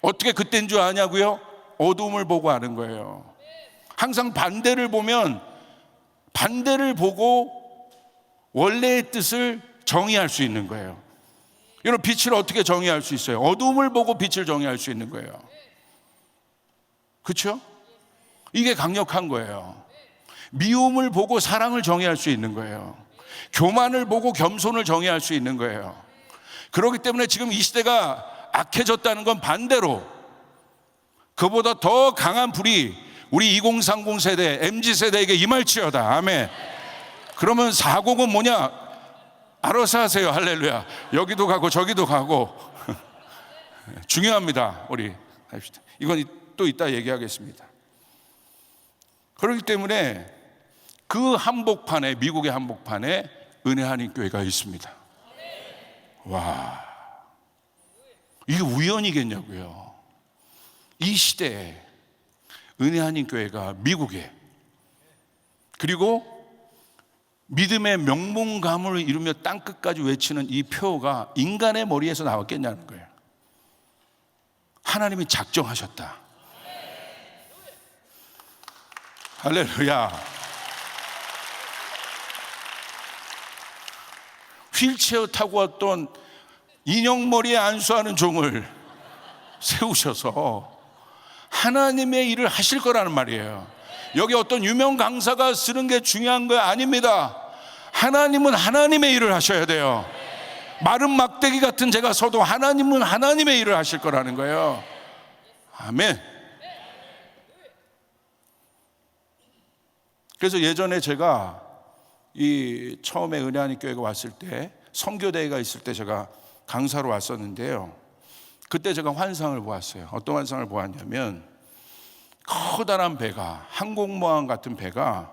어떻게 그때인 줄 아냐고요? 어두움을 보고 아는 거예요. 항상 반대를 보면 반대를 보고 원래의 뜻을 정의할 수 있는 거예요. 여러분, 빛을 어떻게 정의할 수 있어요? 어두움을 보고 빛을 정의할 수 있는 거예요. 그렇죠? 이게 강력한 거예요. 미움을 보고 사랑을 정의할 수 있는 거예요. 교만을 보고 겸손을 정의할 수 있는 거예요. 그렇기 때문에 지금 이 시대가 악해졌다는 건 반대로 그보다 더 강한 불이 우리 2030 세대, MZ 세대에게 임할지어다. 아멘. 그러면 4곡은 뭐냐? 알아서 하세요. 할렐루야. 여기도 가고 저기도 가고. 중요합니다. 우리 합시다. 이건 또 이따 얘기하겠습니다. 그렇기 때문에 그 한복판에, 미국의 한복판에 은혜 한인교회가 있습니다. 와, 이게 우연이겠냐고요. 이 시대에 은혜 한인교회가 미국에, 그리고 믿음의 명문가문을 이루며 땅끝까지 외치는 이 표가 인간의 머리에서 나왔겠냐는 거예요. 하나님이 작정하셨다. 할렐루야. 휠체어 타고 왔던 인형머리에 안수하는 종을 세우셔서 하나님의 일을 하실 거라는 말이에요. 여기 어떤 유명 강사가 쓰는 게 중요한 거 아닙니다. 하나님은 하나님의 일을 하셔야 돼요. 마른 막대기 같은 제가 서도 하나님은 하나님의 일을 하실 거라는 거예요. 아멘. 그래서 예전에 제가 이 처음에 은혜 한인교회가 왔을 때, 선교대회가 있을 때 제가 강사로 왔었는데요. 그때 제가 환상을 보았어요. 어떤 환상을 보았냐면, 커다란 배가, 항공모함 같은 배가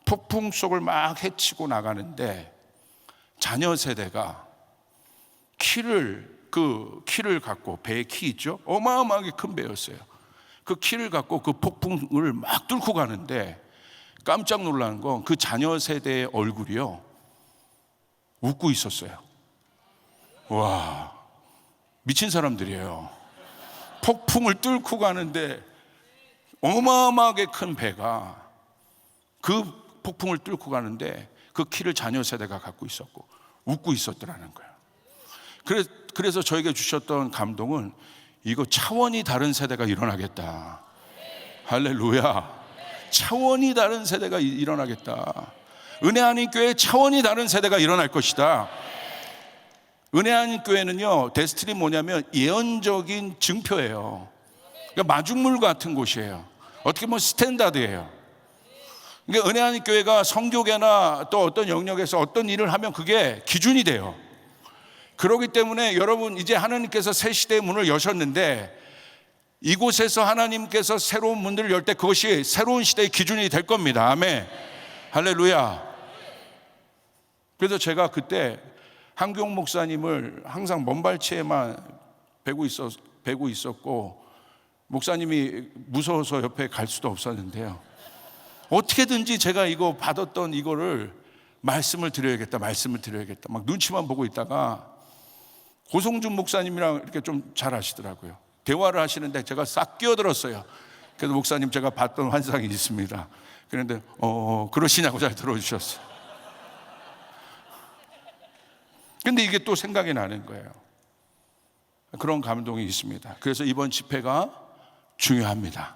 폭풍 속을 막 헤치고 나가는데, 자녀 세대가 키를 갖고, 배의 키 있죠? 어마어마하게 큰 배였어요. 그 키를 갖고 그 폭풍을 막 뚫고 가는데, 깜짝 놀란 건 그 자녀 세대의 얼굴이요, 웃고 있었어요. 와, 미친 사람들이에요. 폭풍을 뚫고 가는데 어마어마하게 큰 배가 그 폭풍을 뚫고 가는데 그 키를 자녀 세대가 갖고 있었고 웃고 있었더라는 거예요. 그래서 저에게 주셨던 감동은, 이거 차원이 다른 세대가 일어나겠다. 할렐루야. 차원이 다른 세대가 일어나겠다. 은혜 한인교회 차원이 다른 세대가 일어날 것이다. 은혜 한인교회는요, 데스티니 뭐냐면 예언적인 증표예요. 그러니까 마중물 같은 곳이에요. 어떻게 보면 스탠다드예요. 그러니까 은혜 한인교회가 성교계나 또 어떤 영역에서 어떤 일을 하면 그게 기준이 돼요. 그렇기 때문에 여러분, 이제 하나님께서 새 시대의 문을 여셨는데, 이곳에서 하나님께서 새로운 문들을 열 때 그것이 새로운 시대의 기준이 될 겁니다. 아멘. 할렐루야. 그래서 제가 그때 한경 목사님을 항상 먼발치에만 베고 있었고, 목사님이 무서워서 옆에 갈 수도 없었는데요. 어떻게든지 제가 이거 받았던 이거를 말씀을 드려야겠다 막 눈치만 보고 있다가 고성준 목사님이랑 이렇게 좀 잘 아시더라고요. 대화를 하시는데 제가 싹 끼어들었어요. 그래서 목사님, 제가 봤던 환상이 있습니다. 그런데 그러시냐고 잘 들어주셨어요. 근데 이게 또 생각이 나는 거예요. 그런 감동이 있습니다. 그래서 이번 집회가 중요합니다.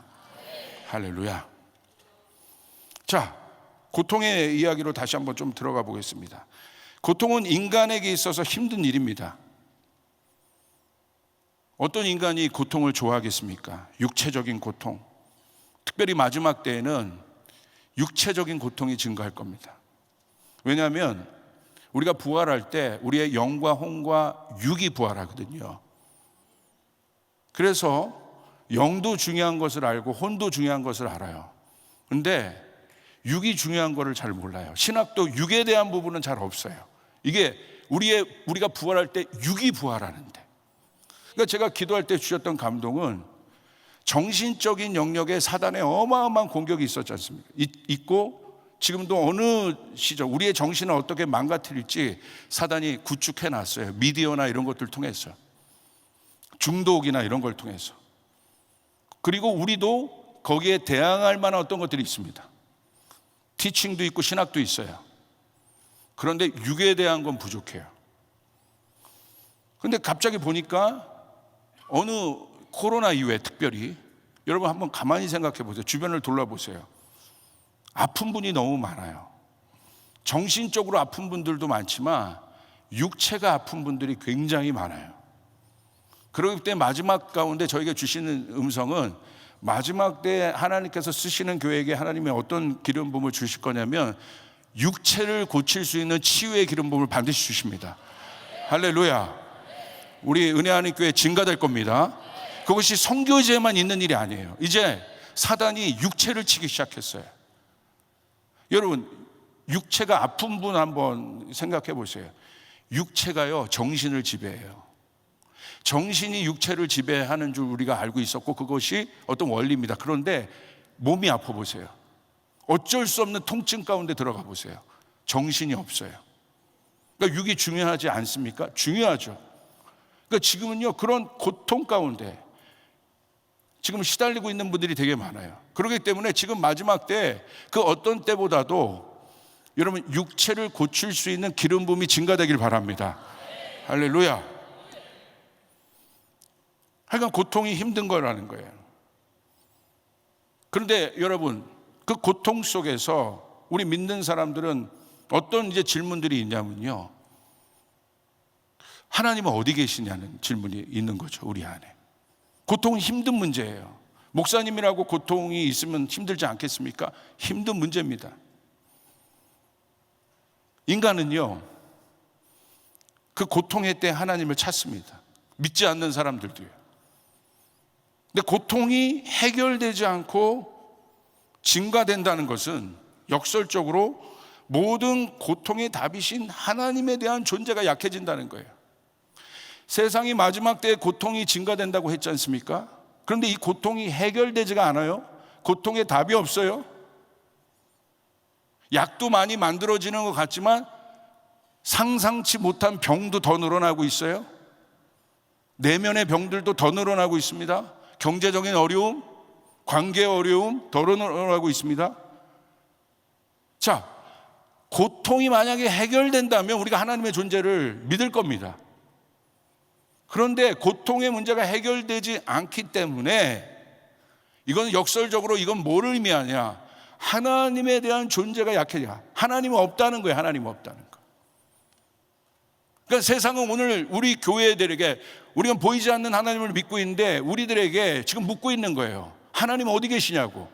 할렐루야. 자, 고통의 이야기로 다시 한번 좀 들어가 보겠습니다. 고통은 인간에게 있어서 힘든 일입니다. 어떤 인간이 고통을 좋아하겠습니까? 육체적인 고통. 특별히 마지막 때에는 육체적인 고통이 증가할 겁니다. 왜냐하면 우리가 부활할 때 우리의 영과 혼과 육이 부활하거든요. 그래서 영도 중요한 것을 알고 혼도 중요한 것을 알아요. 그런데 육이 중요한 것을 잘 몰라요. 신학도 육에 대한 부분은 잘 없어요. 이게 우리가 부활할 때 육이 부활하는데, 그러니까 제가 기도할 때 주셨던 감동은, 정신적인 영역에 사단의 어마어마한 공격이 있었지 않습니까? 있고 지금도 어느 시절 우리의 정신을 어떻게 망가뜨릴지 사단이 구축해 놨어요. 미디어나 이런 것들 통해서, 중독이나 이런 걸 통해서. 그리고 우리도 거기에 대항할 만한 어떤 것들이 있습니다. 티칭도 있고 신학도 있어요. 그런데 육에 대한 건 부족해요. 그런데 갑자기 보니까 어느 코로나 이후에 특별히, 여러분 한번 가만히 생각해 보세요. 주변을 돌아보세요. 아픈 분이 너무 많아요. 정신적으로 아픈 분들도 많지만 육체가 아픈 분들이 굉장히 많아요. 그렇기 때문에 마지막 가운데 저에게 주시는 음성은, 마지막 때 하나님께서 쓰시는 교회에게 하나님이 어떤 기름 부음을 주실 거냐면 육체를 고칠 수 있는 치유의 기름 부음을 반드시 주십니다. 할렐루야. 우리 은혜하는 교회 증가될 겁니다. 그것이 선교제에만 있는 일이 아니에요. 이제 사단이 육체를 치기 시작했어요. 여러분, 육체가 아픈 분 한번 생각해 보세요. 육체가요, 정신을 지배해요. 정신이 육체를 지배하는 줄 우리가 알고 있었고, 그것이 어떤 원리입니다. 그런데 몸이 아파 보세요. 어쩔 수 없는 통증 가운데 들어가 보세요. 정신이 없어요. 그러니까 육이 중요하지 않습니까? 중요하죠. 그러니까 지금은요, 그런 고통 가운데 지금 시달리고 있는 분들이 되게 많아요. 그렇기 때문에 지금 마지막 때 그 어떤 때보다도 여러분 육체를 고칠 수 있는 기름 부음이 증가되길 바랍니다. 할렐루야. 하여간 고통이 힘든 거라는 거예요. 그런데 여러분, 그 고통 속에서 우리 믿는 사람들은 어떤 이제 질문들이 있냐면요, 하나님은 어디 계시냐는 질문이 있는 거죠. 우리 안에 고통은 힘든 문제예요. 목사님이라고 고통이 있으면 힘들지 않겠습니까? 힘든 문제입니다. 인간은요, 그 고통의 때 하나님을 찾습니다. 믿지 않는 사람들도요. 근데 고통이 해결되지 않고 증가된다는 것은 역설적으로 모든 고통의 답이신 하나님에 대한 존재가 약해진다는 거예요. 세상이 마지막 때에 고통이 증가된다고 했지 않습니까? 그런데 이 고통이 해결되지가 않아요. 고통의 답이 없어요. 약도 많이 만들어지는 것 같지만 상상치 못한 병도 더 늘어나고 있어요. 내면의 병들도 더 늘어나고 있습니다. 경제적인 어려움, 관계 어려움 더 늘어나고 있습니다. 자, 고통이 만약에 해결된다면 우리가 하나님의 존재를 믿을 겁니다. 그런데 고통의 문제가 해결되지 않기 때문에 이건 역설적으로 이건 뭐를 의미하냐? 하나님에 대한 존재가 약해져. 하나님은 없다는 거예요. 하나님은 없다는 거. 그러니까 세상은 오늘 우리 교회들에게 우리가 보이지 않는 하나님을 믿고 있는데 우리들에게 지금 묻고 있는 거예요. 하나님 어디 계시냐고.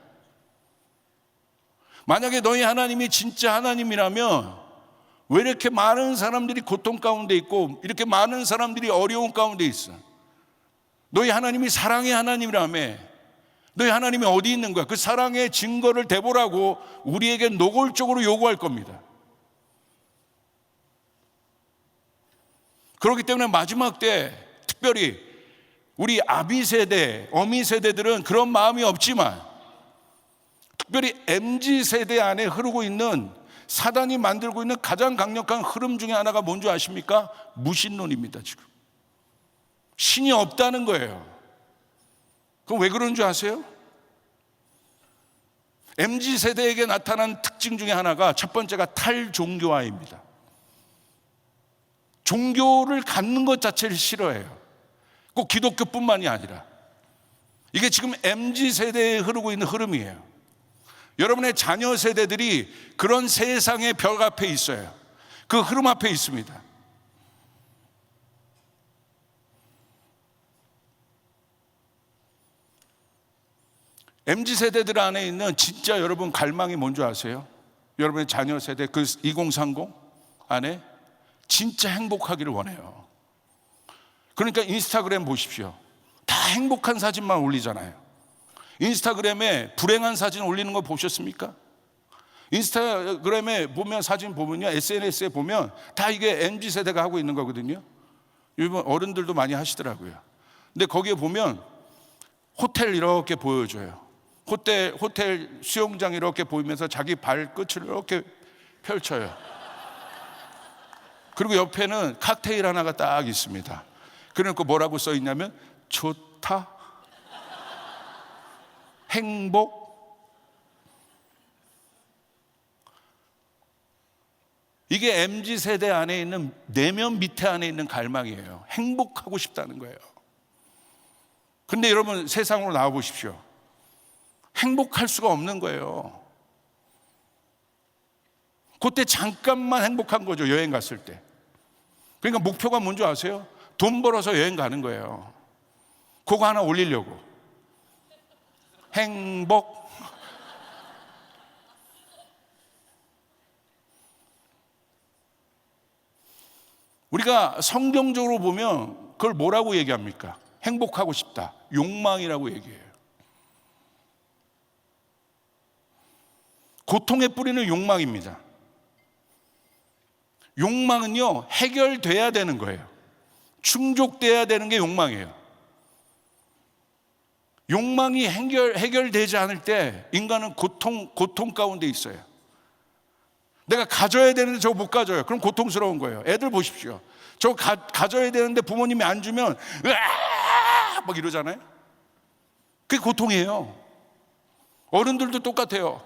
만약에 너희 하나님이 진짜 하나님이라면 왜 이렇게 많은 사람들이 고통 가운데 있고 이렇게 많은 사람들이 어려운 가운데 있어? 너희 하나님이 사랑의 하나님이라며. 너희 하나님이 어디 있는 거야? 그 사랑의 증거를 대보라고 우리에게 노골적으로 요구할 겁니다. 그렇기 때문에 마지막 때 특별히 우리 아비 세대, 어미 세대들은 그런 마음이 없지만 특별히 MZ 세대 안에 흐르고 있는 사단이 만들고 있는 가장 강력한 흐름 중에 하나가 뭔지 아십니까? 무신론입니다. 지금 신이 없다는 거예요. 그럼 왜 그런 줄 아세요? MZ 세대에게 나타난 특징 중에 하나가 첫 번째가 탈종교화입니다. 종교를 갖는 것 자체를 싫어해요. 꼭 기독교뿐만이 아니라 이게 지금 MZ 세대에 흐르고 있는 흐름이에요. 여러분의 자녀 세대들이 그런 세상의 벽 앞에 있어요. 그 흐름 앞에 있습니다. MZ 세대들 안에 있는 진짜 여러분 갈망이 뭔지 아세요? 여러분의 자녀 세대 그 2030 안에 진짜 행복하기를 원해요. 그러니까 인스타그램 보십시오. 다 행복한 사진만 올리잖아요. 인스타그램에 불행한 사진 올리는 거 보셨습니까? 인스타그램에 보면 사진 보면요, SNS에 보면 다 이게 MZ 세대가 하고 있는 거거든요. 일본 어른들도 많이 하시더라고요. 근데 거기에 보면 호텔 이렇게 보여줘요. 호텔 수영장 이렇게 보이면서 자기 발끝을 이렇게 펼쳐요. 그리고 옆에는 칵테일 하나가 딱 있습니다. 그러니까 뭐라고 써 있냐면 좋다, 행복. 이게 MZ 세대 안에 있는 내면 밑에 안에 있는 갈망이에요. 행복하고 싶다는 거예요. 근데 여러분 세상으로 나와 보십시오. 행복할 수가 없는 거예요. 그때 잠깐만 행복한 거죠. 여행 갔을 때. 그러니까 목표가 뭔지 아세요? 돈 벌어서 여행 가는 거예요. 그거 하나 올리려고. 행복. 우리가 성경적으로 보면 그걸 뭐라고 얘기합니까? 행복하고 싶다, 욕망이라고 얘기해요. 고통의 뿌리는 욕망입니다. 욕망은요, 해결돼야 되는 거예요. 충족돼야 되는 게 욕망이에요. 욕망이 해결되지 않을 때 인간은 고통 가운데 있어요. 내가 가져야 되는데 저거 못 가져요. 그럼 고통스러운 거예요. 애들 보십시오. 저거 가져야 되는데 부모님이 안 주면 으아! 막 이러잖아요. 그게 고통이에요. 어른들도 똑같아요.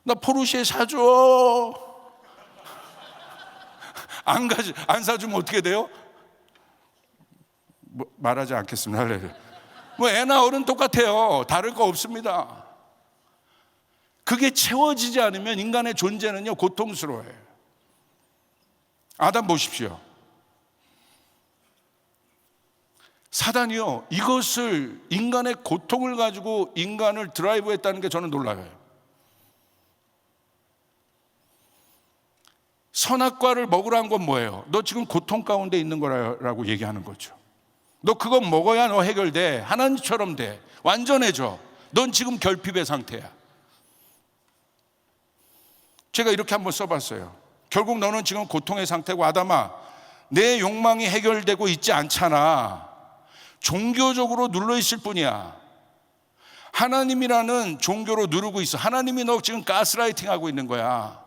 나 포르쉐 사줘. 안 사주면 어떻게 돼요? 말하지 않겠습니다. 할렐루야. 애나 어른 똑같아요. 다를 거 없습니다. 그게 채워지지 않으면 인간의 존재는요, 고통스러워요. 아담 보십시오. 사단이요, 이것을, 인간의 고통을 가지고 인간을 드라이브했다는 게 저는 놀라워요. 선악과를 먹으라는 건 뭐예요? 너 지금 고통 가운데 있는 거라고 얘기하는 거죠. 너 그거 먹어야 너 해결돼. 하나님처럼 돼. 완전해져. 넌 지금 결핍의 상태야. 제가 이렇게 한번 써봤어요. 결국 너는 지금 고통의 상태고, 아담아, 내 욕망이 해결되고 있지 않잖아. 종교적으로 눌러있을 뿐이야. 하나님이라는 종교로 누르고 있어. 하나님이 너 지금 가스라이팅 하고 있는 거야.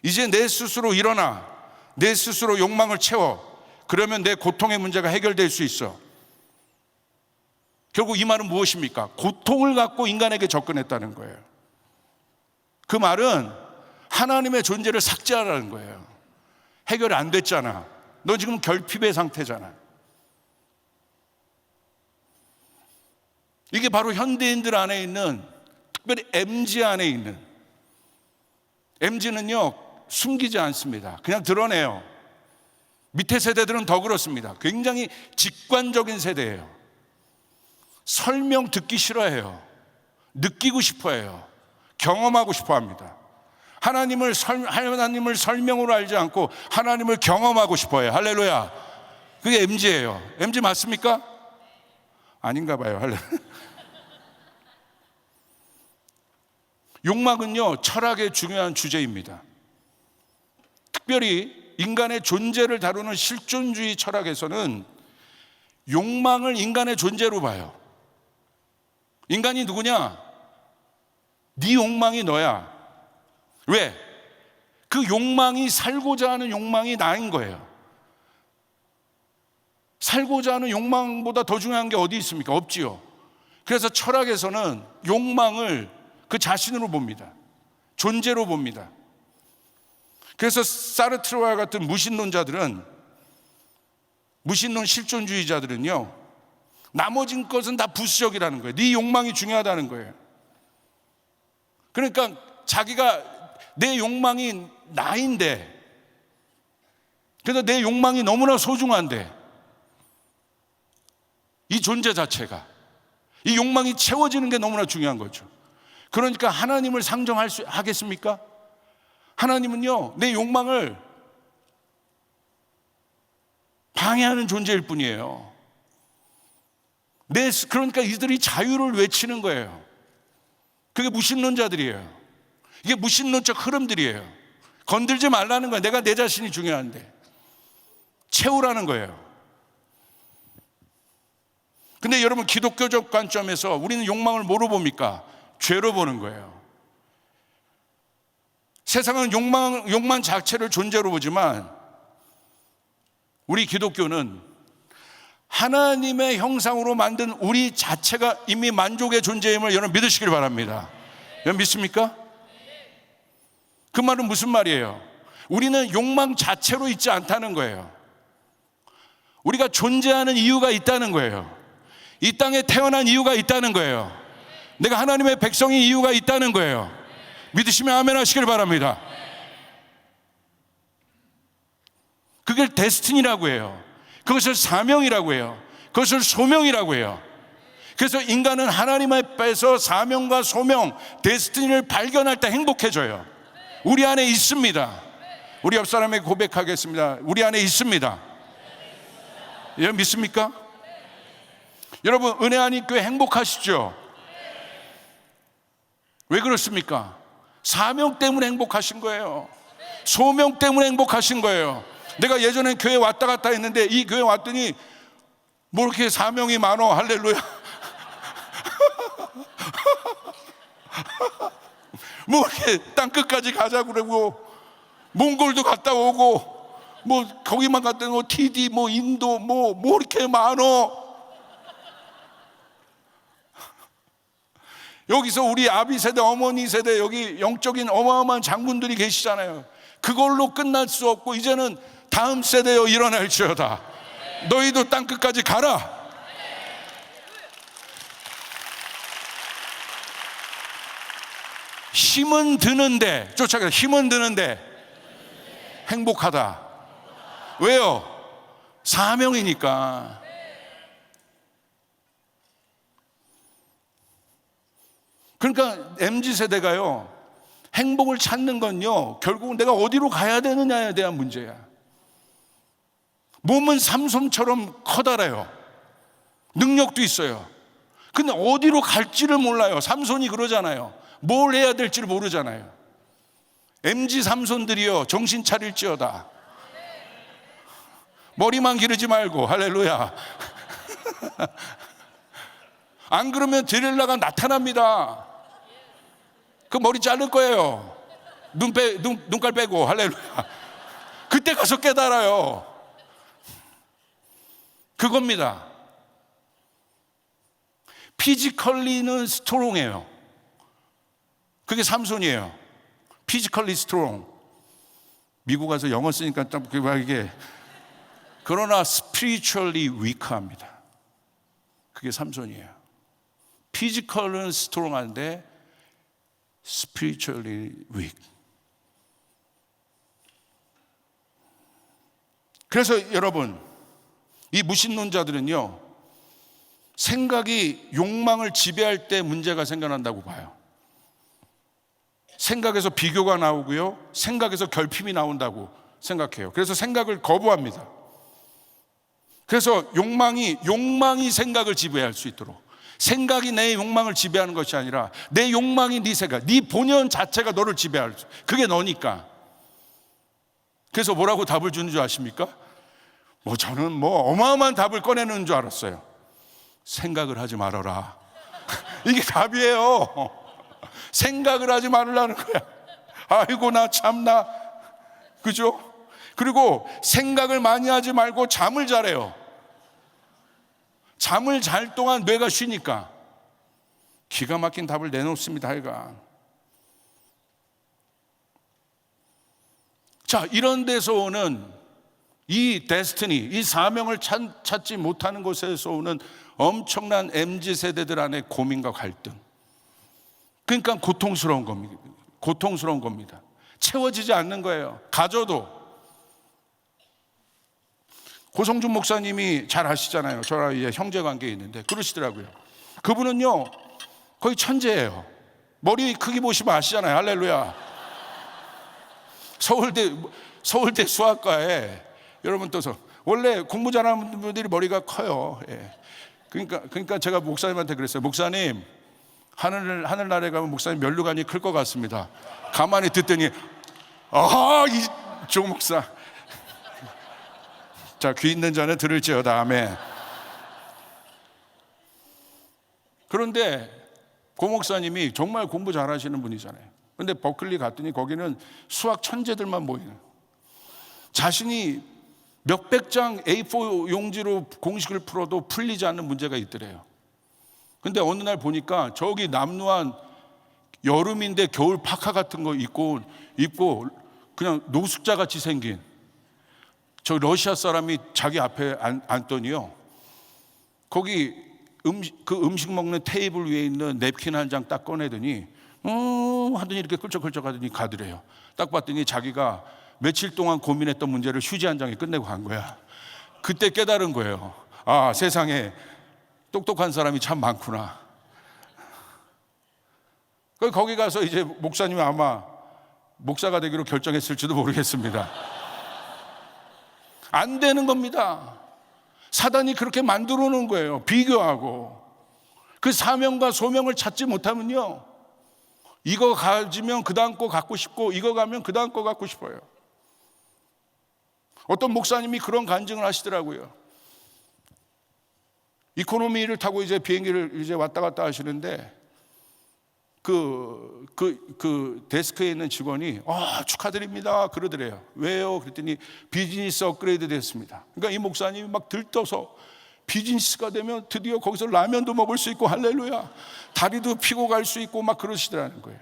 이제 내 스스로 일어나. 내 스스로 욕망을 채워. 그러면 내 고통의 문제가 해결될 수 있어. 결국 이 말은 무엇입니까? 고통을 갖고 인간에게 접근했다는 거예요. 그 말은 하나님의 존재를 삭제하라는 거예요. 해결이 안 됐잖아. 너 지금 결핍의 상태잖아. 이게 바로 현대인들 안에 있는, 특별히 MZ 안에 있는, MZ는요 숨기지 않습니다. 그냥 드러내요. 밑에 세대들은 더 그렇습니다. 굉장히 직관적인 세대예요. 설명 듣기 싫어해요. 느끼고 싶어해요. 경험하고 싶어합니다. 하나님을 설명으로 알지 않고 하나님을 경험하고 싶어해요. 할렐루야. 그게 MZ예요. MZ 맞습니까? 아닌가 봐요. 할렐루야. 욕망은요, 철학의 중요한 주제입니다. 특별히 인간의 존재를 다루는 실존주의 철학에서는 욕망을 인간의 존재로 봐요. 인간이 누구냐? 네 욕망이 너야. 왜? 그 욕망이 살고자 하는 욕망이 나인 거예요. 살고자 하는 욕망보다 더 중요한 게 어디 있습니까? 없지요. 그래서 철학에서는 욕망을 그 자신으로 봅니다. 존재로 봅니다. 그래서 사르트르와 같은 무신론 실존주의자들은요, 나머지 것은 다 부수적이라는 거예요. 네 욕망이 중요하다는 거예요. 그러니까 자기가 내 욕망이 나인데, 그래서 내 욕망이 너무나 소중한데, 이 존재 자체가, 이 욕망이 채워지는 게 너무나 중요한 거죠. 그러니까 하나님을 하겠습니까? 하나님은요, 내 욕망을 방해하는 존재일 뿐이에요. 그러니까 이들이 자유를 외치는 거예요. 그게 무신론자들이에요. 이게 무신론적 흐름들이에요. 건들지 말라는 거예요. 내가 내 자신이 중요한데 채우라는 거예요. 근데 여러분, 기독교적 관점에서 우리는 욕망을 뭐로 봅니까? 죄로 보는 거예요. 세상은 욕망 자체를 존재로 보지만 우리 기독교는 하나님의 형상으로 만든 우리 자체가 이미 만족의 존재임을 여러분 믿으시길 바랍니다. 여러분 믿습니까? 그 말은 무슨 말이에요? 우리는 욕망 자체로 있지 않다는 거예요. 우리가 존재하는 이유가 있다는 거예요. 이 땅에 태어난 이유가 있다는 거예요. 내가 하나님의 백성인 이유가 있다는 거예요. 믿으시면 아멘 하시길 바랍니다. 그걸 데스티니라고 해요. 그것을 사명이라고 해요. 그것을 소명이라고 해요. 그래서 인간은 하나님 앞에서 사명과 소명, 데스티니를 발견할 때 행복해져요. 우리 안에 있습니다. 우리 옆 사람에게 고백하겠습니다. 우리 안에 있습니다. 여러분 믿습니까? 여러분 은혜 안인 교회 행복하시죠? 왜 그렇습니까? 사명 때문에 행복하신 거예요. 소명 때문에 행복하신 거예요. 내가 예전엔 교회 왔다 갔다 했는데 이 교회 왔더니 뭐 이렇게 사명이 많어. 할렐루야. 뭐 이렇게 땅끝까지 가자고 그러고 몽골도 갔다 오고 뭐 거기만 갔다 오고 TD 뭐 인도 뭐 이렇게 많어. 여기서 우리 아비 세대 어머니 세대 여기 영적인 어마어마한 장군들이 계시잖아요. 그걸로 끝날 수 없고 이제는 다음 세대여 일어날지어다. 너희도 땅끝까지 가라. 힘은 드는데 쫓아가 힘은 드는데 행복하다. 왜요? 사명이니까. 그러니까 MZ세대가요 행복을 찾는 건요 결국은 내가 어디로 가야 되느냐에 대한 문제야. 몸은 삼손처럼 커다래요. 능력도 있어요. 근데 어디로 갈지를 몰라요. 삼손이 그러잖아요. 뭘 해야 될지를 모르잖아요. MZ 삼손들이요 정신 차릴지어다. 머리만 기르지 말고. 할렐루야. 안 그러면 데릴라가 나타납니다. 그 머리 자를 거예요. 눈깔 빼고. 할렐루야. 그때 가서 깨달아요. 그겁니다. 피지컬리는 스트롱해요. 그게 삼손이에요. 피지컬리 스트롱. 미국 가서 영어 쓰니까 딱 이게 그러나 스피리추얼리 위크합니다. 그게 삼손이에요. 피지컬은 스트롱한데 spiritually weak. 그래서 여러분 이 무신론자들은요 생각이 욕망을 지배할 때 문제가 생겨난다고 봐요. 생각에서 비교가 나오고요 생각에서 결핍이 나온다고 생각해요. 그래서 생각을 거부합니다. 그래서 욕망이 생각을 지배할 수 있도록, 생각이 내 욕망을 지배하는 것이 아니라 내 욕망이 네 생각, 네 본연 자체가 너를 지배할 수, 그게 너니까. 그래서 뭐라고 답을 주는 줄 아십니까? 저는 어마어마한 답을 꺼내는 줄 알았어요. 생각을 하지 말아라. 이게 답이에요. 생각을 하지 말라는 거야. 아이고 나 참나. 그죠? 그리고 생각을 많이 하지 말고 잠을 자래요. 잠을 잘 동안 뇌가 쉬니까. 기가 막힌 답을 내놓습니다. 하여간. 자, 이런 데서 오는 이 데스티니, 이 사명을 찾지 못하는 곳에서 오는 엄청난 MZ세대들 안의 고민과 갈등. 그러니까 고통스러운 겁니다. 채워지지 않는 거예요. 가져도. 고성준 목사님이 잘 아시잖아요. 저랑 형제 관계에 있는데 그러시더라고요. 그분은요 거의 천재예요. 머리 크기 보시면 아시잖아요. 할렐루야. 서울대 수학과에 여러분 떠서 원래 공부 잘하는 분들이 머리가 커요. 예. 그러니까 제가 목사님한테 그랬어요. 목사님, 하늘나라에 가면 목사님 면류관이 클 것 같습니다. 가만히 듣더니 조 목사, 자, 귀 있는 자는 들을지어다. 아멘. 그런데 고 목사님이 정말 공부 잘하시는 분이잖아요. 그런데 버클리 갔더니 거기는 수학 천재들만 모이는, 자신이 몇백 장 A4 용지로 공식을 풀어도 풀리지 않는 문제가 있더래요. 근데 어느 날 보니까 저기 남루한 여름인데 겨울 파카 같은 거 입고 그냥 노숙자 같이 생긴 저 러시아 사람이 자기 앞에 앉더니요 거기 음식 먹는 테이블 위에 있는 냅킨 한 장 딱 꺼내더니 하더니 이렇게 끌적끌적 하더니 가더래요. 딱 봤더니 자기가 며칠 동안 고민했던 문제를 휴지 한 장에 끝내고 간 거야. 그때 깨달은 거예요. 아, 세상에 똑똑한 사람이 참 많구나. 거기 가서 이제 목사님이 아마 목사가 되기로 결정했을지도 모르겠습니다. 안 되는 겁니다. 사단이 그렇게 만들어 놓은 거예요. 비교하고. 그 사명과 소명을 찾지 못하면요, 이거 가지면 그 다음 거 갖고 싶고, 이거 가면 그 다음 거 갖고 싶어요. 어떤 목사님이 그런 간증을 하시더라고요. 이코노미를 타고 이제 비행기를 이제 왔다 갔다 하시는데 그 데스크에 있는 직원이 축하드립니다 그러더래요. 왜요? 그랬더니 비즈니스 업그레이드 됐습니다. 그러니까 이 목사님이 막 들떠서 비즈니스가 되면 드디어 거기서 라면도 먹을 수 있고 할렐루야, 다리도 피고 갈 수 있고 막 그러시더라는 거예요.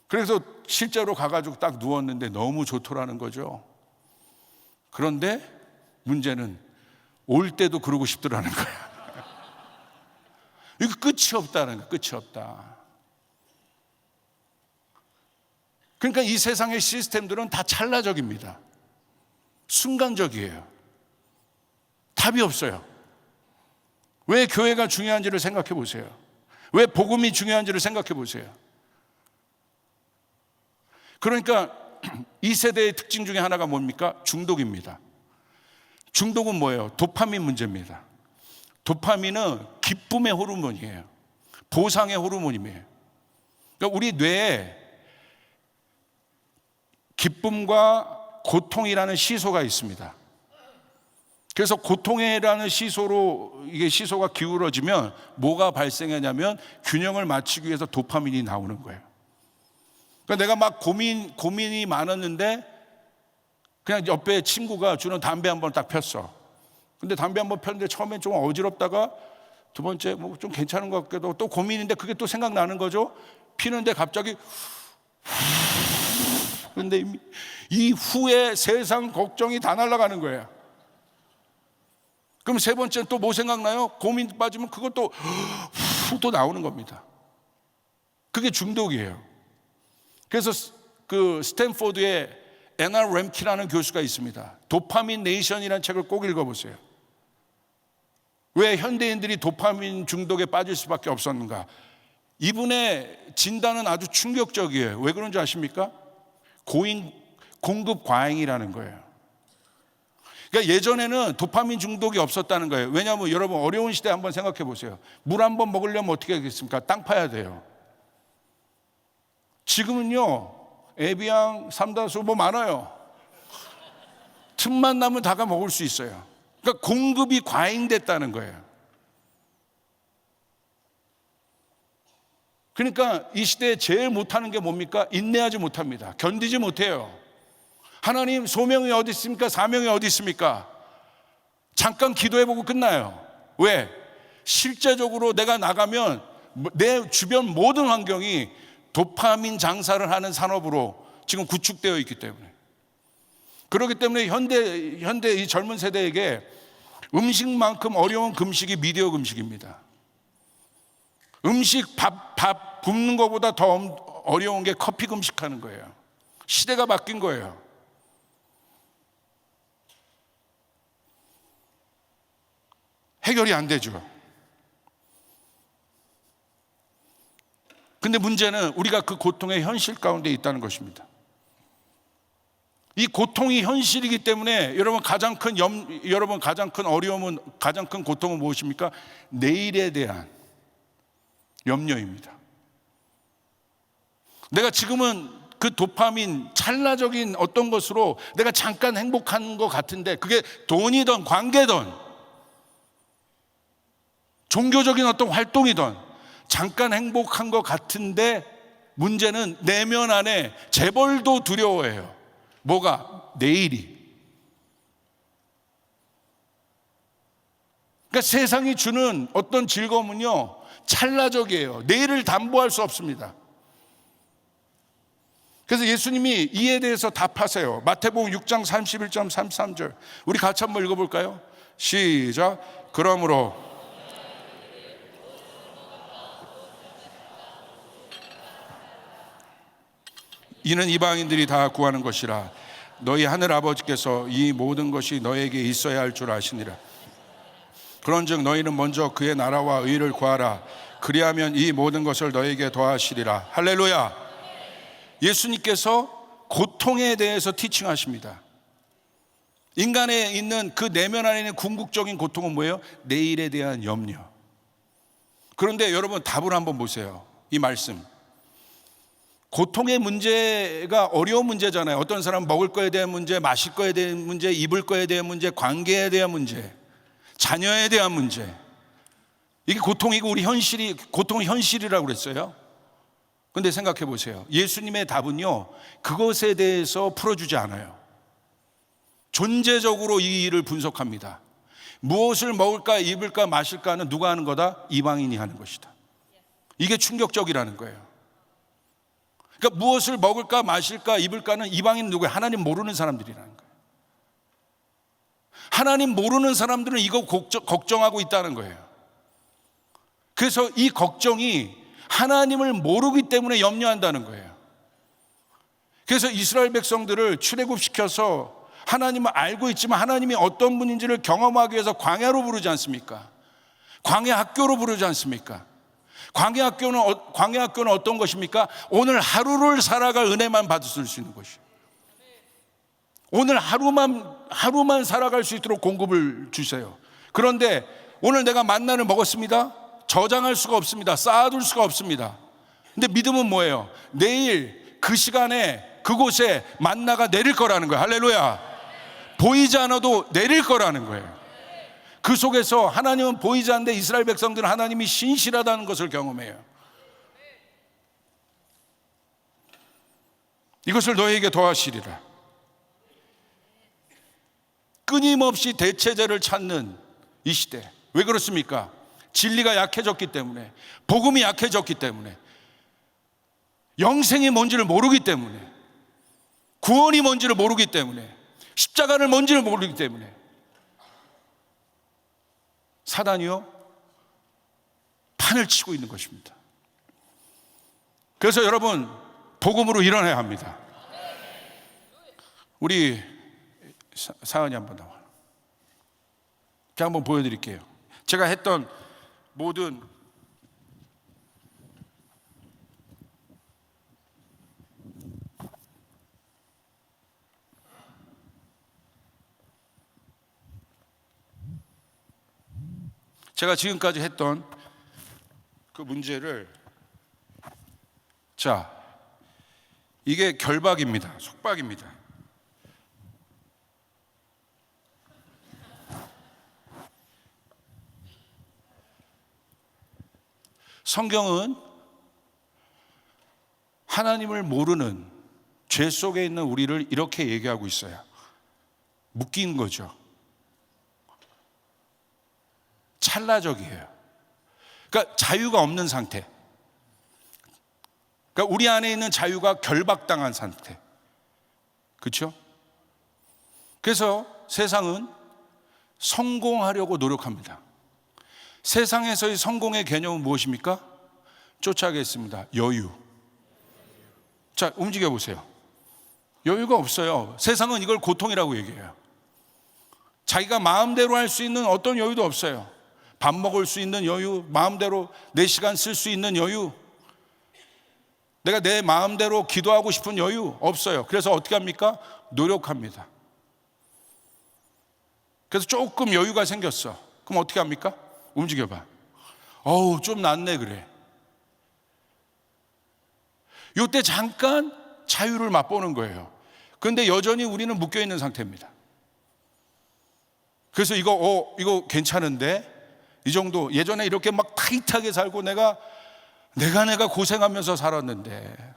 그래서 실제로 가가지고 딱 누웠는데 너무 좋더라는 거죠. 그런데 문제는 올 때도 그러고 싶더라는 거야. 이거 끝이 없다는 거야. 끝이 없다. 그러니까 이 세상의 시스템들은 다 찰나적입니다. 순간적이에요. 답이 없어요. 왜 교회가 중요한지를 생각해 보세요. 왜 복음이 중요한지를 생각해 보세요. 그러니까 이 세대의 특징 중에 하나가 뭡니까? 중독입니다. 중독은 뭐예요? 도파민 문제입니다. 도파민은 기쁨의 호르몬이에요. 보상의 호르몬이에요. 그러니까 우리 뇌에 기쁨과 고통이라는 시소가 있습니다. 그래서 고통이라는 시소로 이게 시소가 기울어지면 뭐가 발생하냐면 균형을 맞추기 위해서 도파민이 나오는 거예요. 그러니까 내가 막 고민이 많았는데 그냥 옆에 친구가 주는 담배 한 번 딱 폈어. 근데 담배 한 번 폈는데 처음엔 좀 어지럽다가 두 번째 뭐 좀 괜찮은 것 같기도 하고 또 고민인데 그게 또 생각나는 거죠. 피는데 갑자기 근데 이 후에 세상 걱정이 다 날아가는 거예요. 그럼 세 번째는 또 뭐 생각나요? 고민 빠지면 그것도 또 나오는 겁니다. 그게 중독이에요. 그래서 그 스탠포드에 에나 램키라는 교수가 있습니다. 도파민 네이션이라는 책을 꼭 읽어보세요. 왜 현대인들이 도파민 중독에 빠질 수밖에 없었는가? 이분의 진단은 아주 충격적이에요. 왜 그런지 아십니까? 공급 과잉이라는 거예요. 그러니까 예전에는 도파민 중독이 없었다는 거예요. 왜냐하면 여러분 어려운 시대 한번 생각해 보세요. 물 한 번 먹으려면 어떻게 하겠습니까? 땅 파야 돼요. 지금은요, 에비앙, 삼다수 뭐 많아요. 틈만 나면 다가 먹을 수 있어요. 그러니까 공급이 과잉됐다는 거예요. 그러니까 이 시대에 제일 못하는 게 뭡니까? 인내하지 못합니다. 견디지 못해요. 하나님, 소명이 어디 있습니까? 사명이 어디 있습니까? 잠깐 기도해보고 끝나요. 왜? 실제적으로 내가 나가면 내 주변 모든 환경이 도파민 장사를 하는 산업으로 지금 구축되어 있기 때문에. 그렇기 때문에 현대 이 젊은 세대에게 음식만큼 어려운 금식이 미디어 금식입니다. 음식 밥 굽는 것보다 더 어려운 게 커피 금식하는 거예요. 시대가 바뀐 거예요. 해결이 안 되죠. 근데 문제는 우리가 그 고통의 현실 가운데 있다는 것입니다. 이 고통이 현실이기 때문에 여러분 가장 큰 어려움은, 가장 큰 고통은 무엇입니까? 내일에 대한 염려입니다. 내가 지금은 그 도파민, 찰나적인 어떤 것으로 내가 잠깐 행복한 것 같은데 그게 돈이든 관계든 종교적인 어떤 활동이든 잠깐 행복한 것 같은데 문제는 내면 안에 재벌도 두려워해요. 뭐가? 내일이. 그러니까 세상이 주는 어떤 즐거움은요, 찰나적이에요. 내일을 담보할 수 없습니다. 그래서 예수님이 이에 대해서 답하세요. 마태복음 6장 31절 33절 우리 같이 한번 읽어볼까요? 시작. 그러므로 이는 이방인들이 다 구하는 것이라 너희 하늘 아버지께서 이 모든 것이 너에게 있어야 할 줄 아시니라. 그런즉 너희는 먼저 그의 나라와 의를 구하라. 그리하면 이 모든 것을 너에게 더하시리라. 할렐루야. 예수님께서 고통에 대해서 티칭하십니다. 인간에 있는 그 내면 안에 있는 궁극적인 고통은 뭐예요? 내일에 대한 염려. 그런데 여러분 답을 한번 보세요. 이 말씀. 고통의 문제가 어려운 문제잖아요. 어떤 사람은 먹을 거에 대한 문제, 마실 거에 대한 문제, 입을 거에 대한 문제, 관계에 대한 문제, 자녀에 대한 문제. 이게 고통이고 우리 현실이, 고통은 현실이라고 그랬어요. 그런데 생각해 보세요. 예수님의 답은요, 그것에 대해서 풀어주지 않아요. 존재적으로 이 일을 분석합니다. 무엇을 먹을까, 입을까, 마실까는 누가 하는 거다? 이방인이 하는 것이다. 이게 충격적이라는 거예요. 그러니까 무엇을 먹을까, 마실까, 입을까는 이방인 누구예요? 하나님 모르는 사람들이라는 거예요. 하나님 모르는 사람들은 이거 걱정하고 있다는 거예요. 그래서 이 걱정이 하나님을 모르기 때문에 염려한다는 거예요. 그래서 이스라엘 백성들을 출애굽시켜서 하나님을 알고 있지만 하나님이 어떤 분인지를 경험하기 위해서 광야로 부르지 않습니까? 광야 학교로 부르지 않습니까? 광야 학교는 어떤 것입니까? 오늘 하루를 살아갈 은혜만 받을 수 있는 것이에요. 오늘 하루만 살아갈 수 있도록 공급을 주세요. 그런데 오늘 내가 만나를 먹었습니다. 저장할 수가 없습니다. 쌓아둘 수가 없습니다. 근데 믿음은 뭐예요? 내일 그 시간에 그곳에 만나가 내릴 거라는 거예요. 할렐루야. 보이지 않아도 내릴 거라는 거예요. 그 속에서 하나님은 보이지 않는데 이스라엘 백성들은 하나님이 신실하다는 것을 경험해요. 이것을 너에게 더하시리라. 끊임없이 대체제를 찾는 이 시대. 왜 그렇습니까? 진리가 약해졌기 때문에, 복음이 약해졌기 때문에, 영생이 뭔지를 모르기 때문에, 구원이 뭔지를 모르기 때문에, 십자가를 뭔지를 모르기 때문에 사단이요 판을 치고 있는 것입니다. 그래서 여러분 복음으로 일어나야 합니다. 우리 사은이 한번 나와요. 제가 한번 보여드릴게요. 제가 했던 모든 제가 지금까지 했던 그 문제를, 자, 이게 결박입니다. 속박입니다. 성경은 하나님을 모르는 죄 속에 있는 우리를 이렇게 얘기하고 있어요. 묶인 거죠. 찰나적이에요. 그러니까 자유가 없는 상태. 그러니까 우리 안에 있는 자유가 결박당한 상태. 그렇죠? 그래서 세상은 성공하려고 노력합니다. 세상에서의 성공의 개념은 무엇입니까? 쫓아가겠습니다. 여유. 자, 움직여 보세요. 여유가 없어요. 세상은 이걸 고통이라고 얘기해요. 자기가 마음대로 할 수 있는 어떤 여유도 없어요. 밥 먹을 수 있는 여유, 마음대로 내 시간 쓸 수 있는 여유, 내가 내 마음대로 기도하고 싶은 여유 없어요. 그래서 어떻게 합니까? 노력합니다. 그래서 조금 여유가 생겼어. 그럼 어떻게 합니까? 움직여봐. 어우, 좀 낫네 그래. 이때 잠깐 자유를 맛보는 거예요. 그런데 여전히 우리는 묶여있는 상태입니다. 그래서 이거 괜찮은데? 이 정도, 예전에 이렇게 막 타이트하게 살고 내가 고생하면서 살았는데,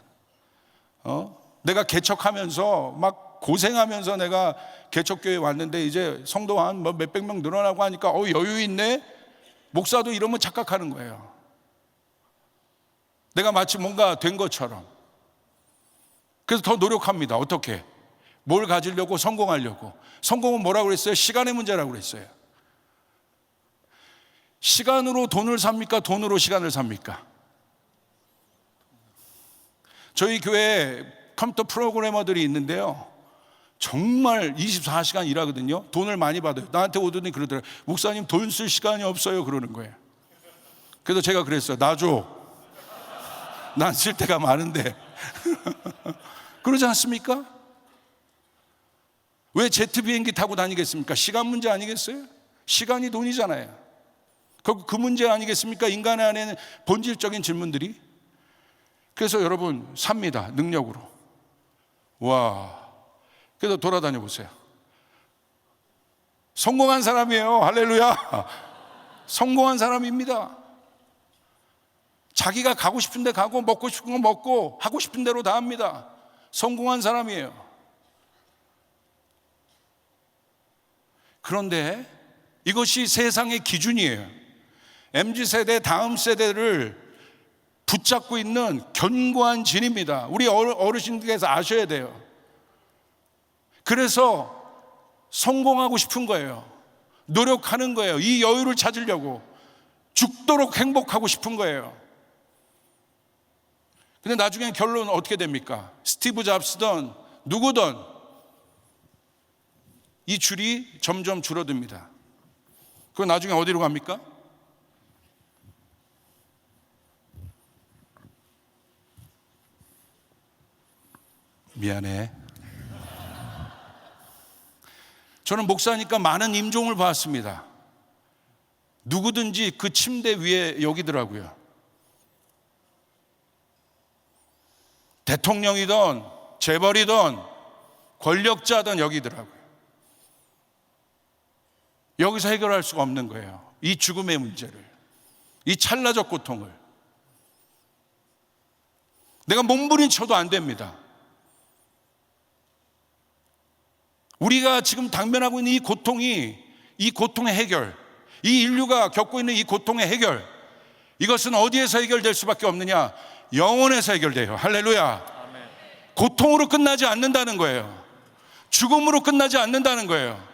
내가 개척하면서 막 고생하면서 내가 개척교회 왔는데 이제 성도 한 몇백 명 늘어나고 하니까 여유 있네? 목사도 이러면 착각하는 거예요. 내가 마치 뭔가 된 것처럼. 그래서 더 노력합니다. 어떻게? 뭘 가지려고? 성공하려고. 성공은 뭐라고 그랬어요? 시간의 문제라고 그랬어요. 시간으로 돈을 삽니까? 돈으로 시간을 삽니까? 저희 교회에 컴퓨터 프로그래머들이 있는데요, 정말 24시간 일하거든요. 돈을 많이 받아요. 나한테 오더니 그러더라고요. 목사님 돈 쓸 시간이 없어요 그러는 거예요. 그래서 제가 그랬어요. 나 줘. 난 쓸 데가 많은데. 그러지 않습니까? 왜 제트 비행기 타고 다니겠습니까? 시간 문제 아니겠어요? 시간이 돈이잖아요. 그 문제 아니겠습니까? 인간의 안에는 본질적인 질문들이. 그래서 여러분 삽니다. 능력으로. 와, 그래서 돌아다녀 보세요. 성공한 사람이에요. 할렐루야. 성공한 사람입니다. 자기가 가고 싶은 데 가고 먹고 싶은 거 먹고 하고 싶은 대로 다 합니다. 성공한 사람이에요. 그런데 이것이 세상의 기준이에요. MZ세대 다음 세대를 붙잡고 있는 견고한 진입니다. 우리 어르신들께서 아셔야 돼요. 그래서 성공하고 싶은 거예요. 노력하는 거예요. 이 여유를 찾으려고 죽도록 행복하고 싶은 거예요. 근데 나중에 결론은 어떻게 됩니까? 스티브 잡스든 누구든 이 줄이 점점 줄어듭니다. 그건 나중에 어디로 갑니까? 미안해. 저는 목사니까 많은 임종을 봤습니다. 누구든지 그 침대 위에 여기더라고요. 대통령이든 재벌이든 권력자든 여기더라고요. 여기서 해결할 수가 없는 거예요. 이 죽음의 문제를, 이 찰나적 고통을. 내가 몸부림쳐도 안 됩니다. 우리가 지금 당면하고 있는 이 고통이, 이 고통의 해결, 이 인류가 겪고 있는 이 고통의 해결, 이것은 어디에서 해결될 수밖에 없느냐? 영혼에서 해결돼요. 할렐루야. 고통으로 끝나지 않는다는 거예요. 죽음으로 끝나지 않는다는 거예요.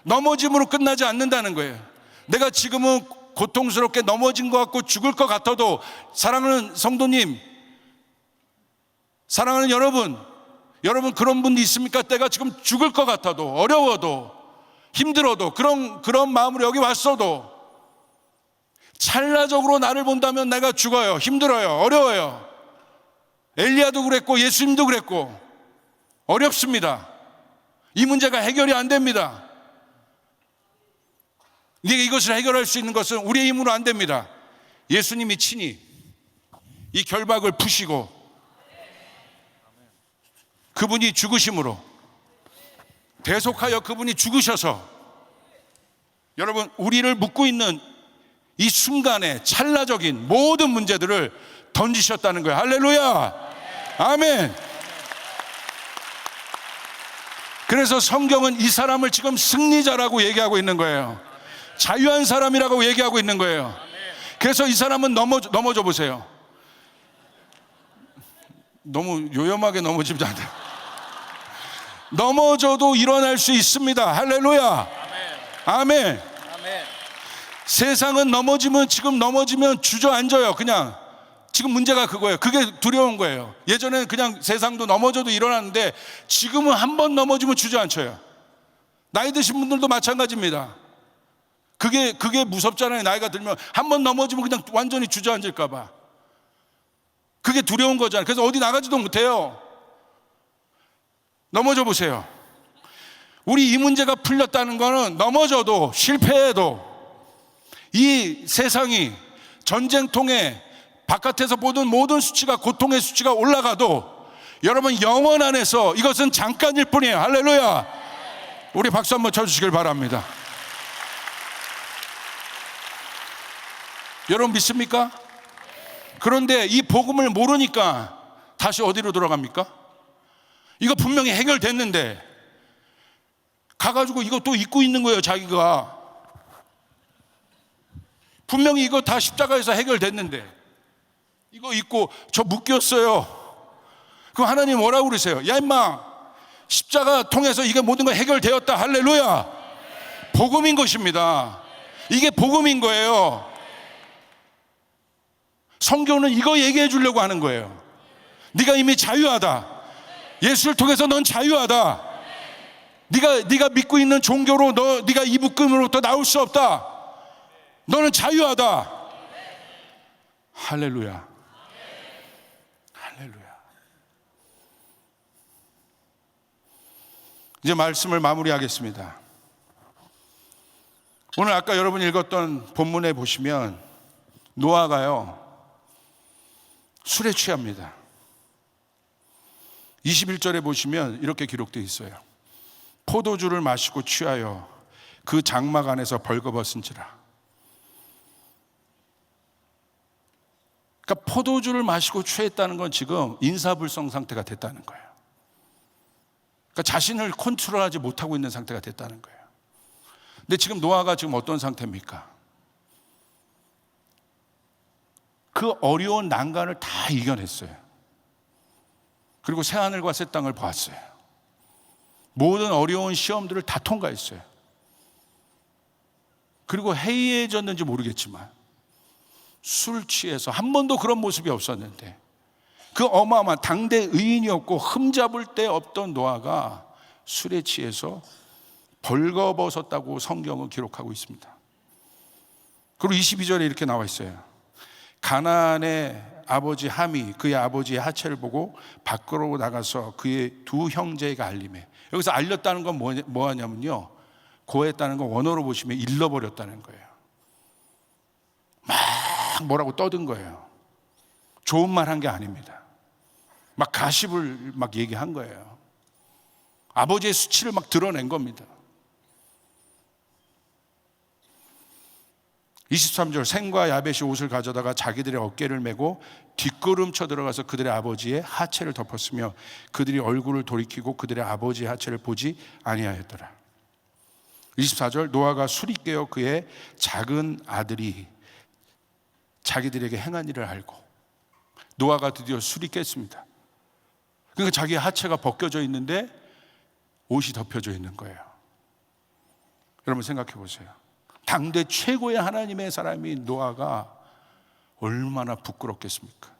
넘어짐으로 끝나지 않는다는 거예요. 내가 지금은 고통스럽게 넘어진 것 같고 죽을 것 같아도, 사랑하는 성도님, 사랑하는 여러분 그런 분이 있습니까? 때가 지금 죽을 것 같아도, 어려워도, 힘들어도, 그런 마음으로 여기 왔어도 찰나적으로 나를 본다면 내가 죽어요. 힘들어요. 어려워요. 엘리야도 그랬고 예수님도 그랬고 어렵습니다. 이 문제가 해결이 안 됩니다. 근데 이것을 해결할 수 있는 것은 우리의 힘으로 안 됩니다. 예수님이 친히 이 결박을 푸시고 그분이 죽으심으로, 대속하여 그분이 죽으셔서 여러분 우리를 묶고 있는 이 순간의 찰나적인 모든 문제들을 던지셨다는 거예요. 할렐루야. 아멘. 그래서 성경은 이 사람을 지금 승리자라고 얘기하고 있는 거예요. 자유한 사람이라고 얘기하고 있는 거예요. 그래서 이 사람은 넘어져 보세요. 너무 요염하게 넘어지면 안 돼요. 넘어져도 일어날 수 있습니다. 할렐루야. 아멘. 세상은 지금 넘어지면 주저앉아요. 그냥 지금 문제가 그거예요. 그게 두려운 거예요. 예전에는 그냥 세상도 넘어져도 일어났는데 지금은 한 번 넘어지면 주저앉혀요. 나이 드신 분들도 마찬가지입니다. 그게 무섭잖아요. 나이가 들면 한 번 넘어지면 그냥 완전히 주저앉을까 봐. 그게 두려운 거잖아요. 그래서 어디 나가지도 못해요. 넘어져 보세요. 우리 이 문제가 풀렸다는 거는 넘어져도 실패해도 이 세상이 전쟁통에 바깥에서 보던 모든 수치가, 고통의 수치가 올라가도 여러분 영원 안에서 이것은 잠깐일 뿐이에요. 할렐루야. 우리 박수 한번 쳐주시길 바랍니다. 여러분 믿습니까? 그런데 이 복음을 모르니까 다시 어디로 돌아갑니까? 이거 분명히 해결됐는데 가가지고 이거 또 잊고 있는 거예요. 자기가 분명히 이거 다 십자가에서 해결됐는데 이거 잊고 저 묶였어요. 그럼 하나님 뭐라고 그러세요? 야 임마, 십자가 통해서 이게 모든 거 해결되었다. 할렐루야. 복음인 것입니다. 이게 복음인 거예요. 성경은 이거 얘기해 주려고 하는 거예요. 네가 이미 자유하다. 예수를 통해서 넌 자유하다. 네가 믿고 있는 종교로 네가 이 묶음으로부터 나올 수 없다. 너는 자유하다. 할렐루야. 할렐루야. 이제 말씀을 마무리하겠습니다. 오늘 아까 여러분 읽었던 본문에 보시면 노아가요 술에 취합니다. 21절에 보시면 이렇게 기록되어 있어요. 포도주를 마시고 취하여 그 장막 안에서 벌거벗은지라. 그러니까 포도주를 마시고 취했다는 건 지금 인사불성 상태가 됐다는 거예요. 그러니까 자신을 컨트롤하지 못하고 있는 상태가 됐다는 거예요. 근데 지금 노아가 지금 어떤 상태입니까? 그 어려운 난간을 다 이겨냈어요. 그리고 새하늘과 새 땅을 보았어요. 모든 어려운 시험들을 다 통과했어요. 그리고 해이해졌는지 모르겠지만 술 취해서 한 번도 그런 모습이 없었는데 그 어마어마한 당대 의인이었고 흠잡을 데 없던 노아가 술에 취해서 벌거벗었다고 성경은 기록하고 있습니다. 그리고 22절에 이렇게 나와 있어요. 가나안의 아버지 함이 그의 아버지의 하체를 보고 밖으로 나가서 그의 두 형제가 알림해. 여기서 알렸다는 건 뭐냐면요, 고했다는 건 원어로 보시면 잃어버렸다는 거예요. 막 뭐라고 떠든 거예요. 좋은 말 한 게 아닙니다. 막 가십을 막 얘기한 거예요. 아버지의 수치를 막 드러낸 겁니다. 23절, 셈과 야벳이 옷을 가져다가 자기들의 어깨를 메고 뒷걸음쳐 들어가서 그들의 아버지의 하체를 덮었으며 그들이 얼굴을 돌이키고 그들의 아버지의 하체를 보지 아니하였더라. 24절, 노아가 술이 깨어 그의 작은 아들이 자기들에게 행한 일을 알고, 노아가 드디어 술이 깼습니다. 그러니까 자기의 하체가 벗겨져 있는데 옷이 덮여져 있는 거예요. 여러분 생각해 보세요. 당대 최고의 하나님의 사람이 노아가 얼마나 부끄럽겠습니까?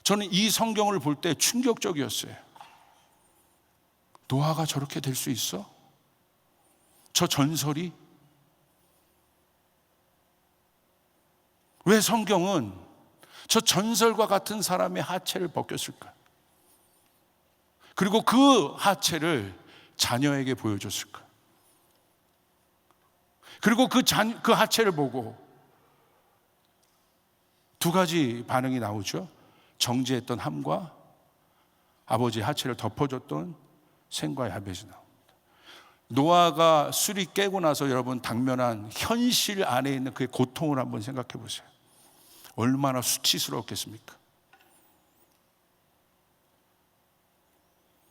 저는 이 성경을 볼 때 충격적이었어요. 노아가 저렇게 될 수 있어? 저 전설이? 왜 성경은 저 전설과 같은 사람의 하체를 벗겼을까? 그리고 그 하체를 자녀에게 보여줬을까? 그리고 그 하체를 보고 두 가지 반응이 나오죠. 정죄했던 함과 아버지의 하체를 덮어줬던 셈과 야벳이 나옵니다. 노아가 술이 깨고 나서 여러분 당면한 현실 안에 있는 그의 고통을 한번 생각해 보세요. 얼마나 수치스러웠겠습니까?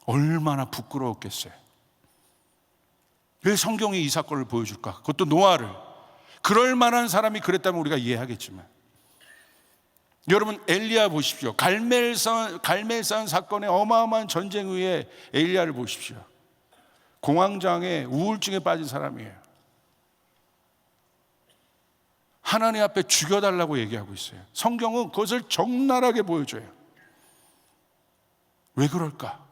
얼마나 부끄러웠겠어요. 왜 성경이 이 사건을 보여줄까? 그것도 노아를. 그럴 만한 사람이 그랬다면 우리가 이해하겠지만, 여러분 엘리야 보십시오. 갈멜산 사건의 어마어마한 전쟁 후에 엘리야를 보십시오. 공황장애, 우울증에 빠진 사람이에요. 하나님 앞에 죽여달라고 얘기하고 있어요. 성경은 그것을 적나라하게 보여줘요. 왜 그럴까?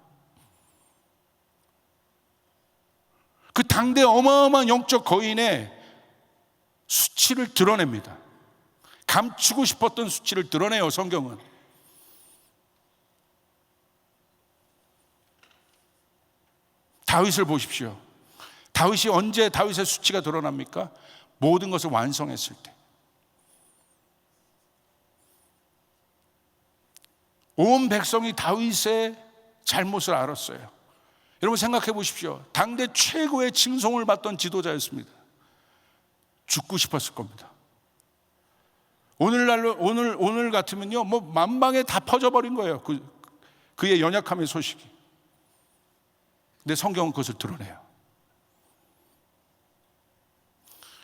그 당대 어마어마한 영적 거인의 수치를 드러냅니다. 감추고 싶었던 수치를 드러내요, 성경은. 다윗을 보십시오. 다윗이 언제 다윗의 수치가 드러납니까? 모든 것을 완성했을 때. 온 백성이 다윗의 잘못을 알았어요. 여러분 생각해 보십시오. 당대 최고의 칭송을 받던 지도자였습니다. 죽고 싶었을 겁니다. 오늘 같으면요, 뭐 만방에 다 퍼져버린 거예요. 그의 연약함의 소식이. 근데 성경은 그것을 드러내요.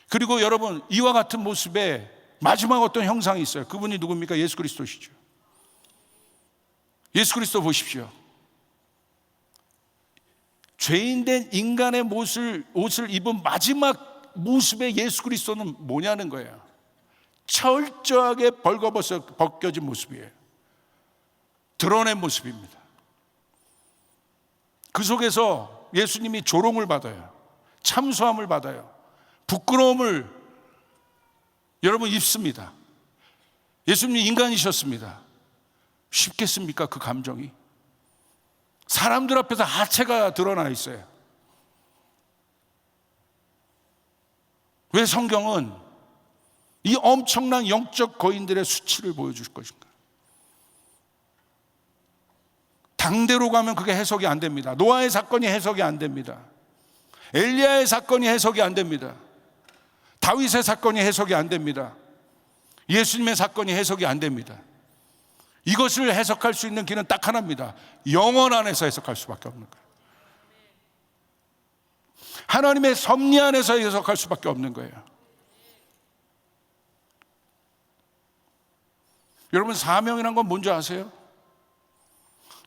그리고 여러분 이와 같은 모습에 마지막 어떤 형상이 있어요. 그분이 누굽니까? 예수 그리스도시죠. 예수 그리스도 보십시오. 죄인된 인간의 옷을 입은 마지막 모습의 예수 그리스도는 뭐냐는 거예요. 철저하게 벗겨진 모습이에요. 드러낸 모습입니다. 그 속에서 예수님이 조롱을 받아요. 참소함을 받아요. 부끄러움을 여러분 입습니다. 예수님이 인간이셨습니다. 쉽겠습니까? 그 감정이. 사람들 앞에서 하체가 드러나 있어요. 왜 성경은 이 엄청난 영적 거인들의 수치를 보여줄 것인가? 당대로 가면 그게 해석이 안 됩니다. 노아의 사건이 해석이 안 됩니다. 엘리야의 사건이 해석이 안 됩니다. 다윗의 사건이 해석이 안 됩니다. 예수님의 사건이 해석이 안 됩니다. 이것을 해석할 수 있는 길은 딱 하나입니다. 영원 안에서 해석할 수밖에 없는 거예요. 하나님의 섭리 안에서 해석할 수밖에 없는 거예요. 여러분, 사명이란 건 뭔지 아세요?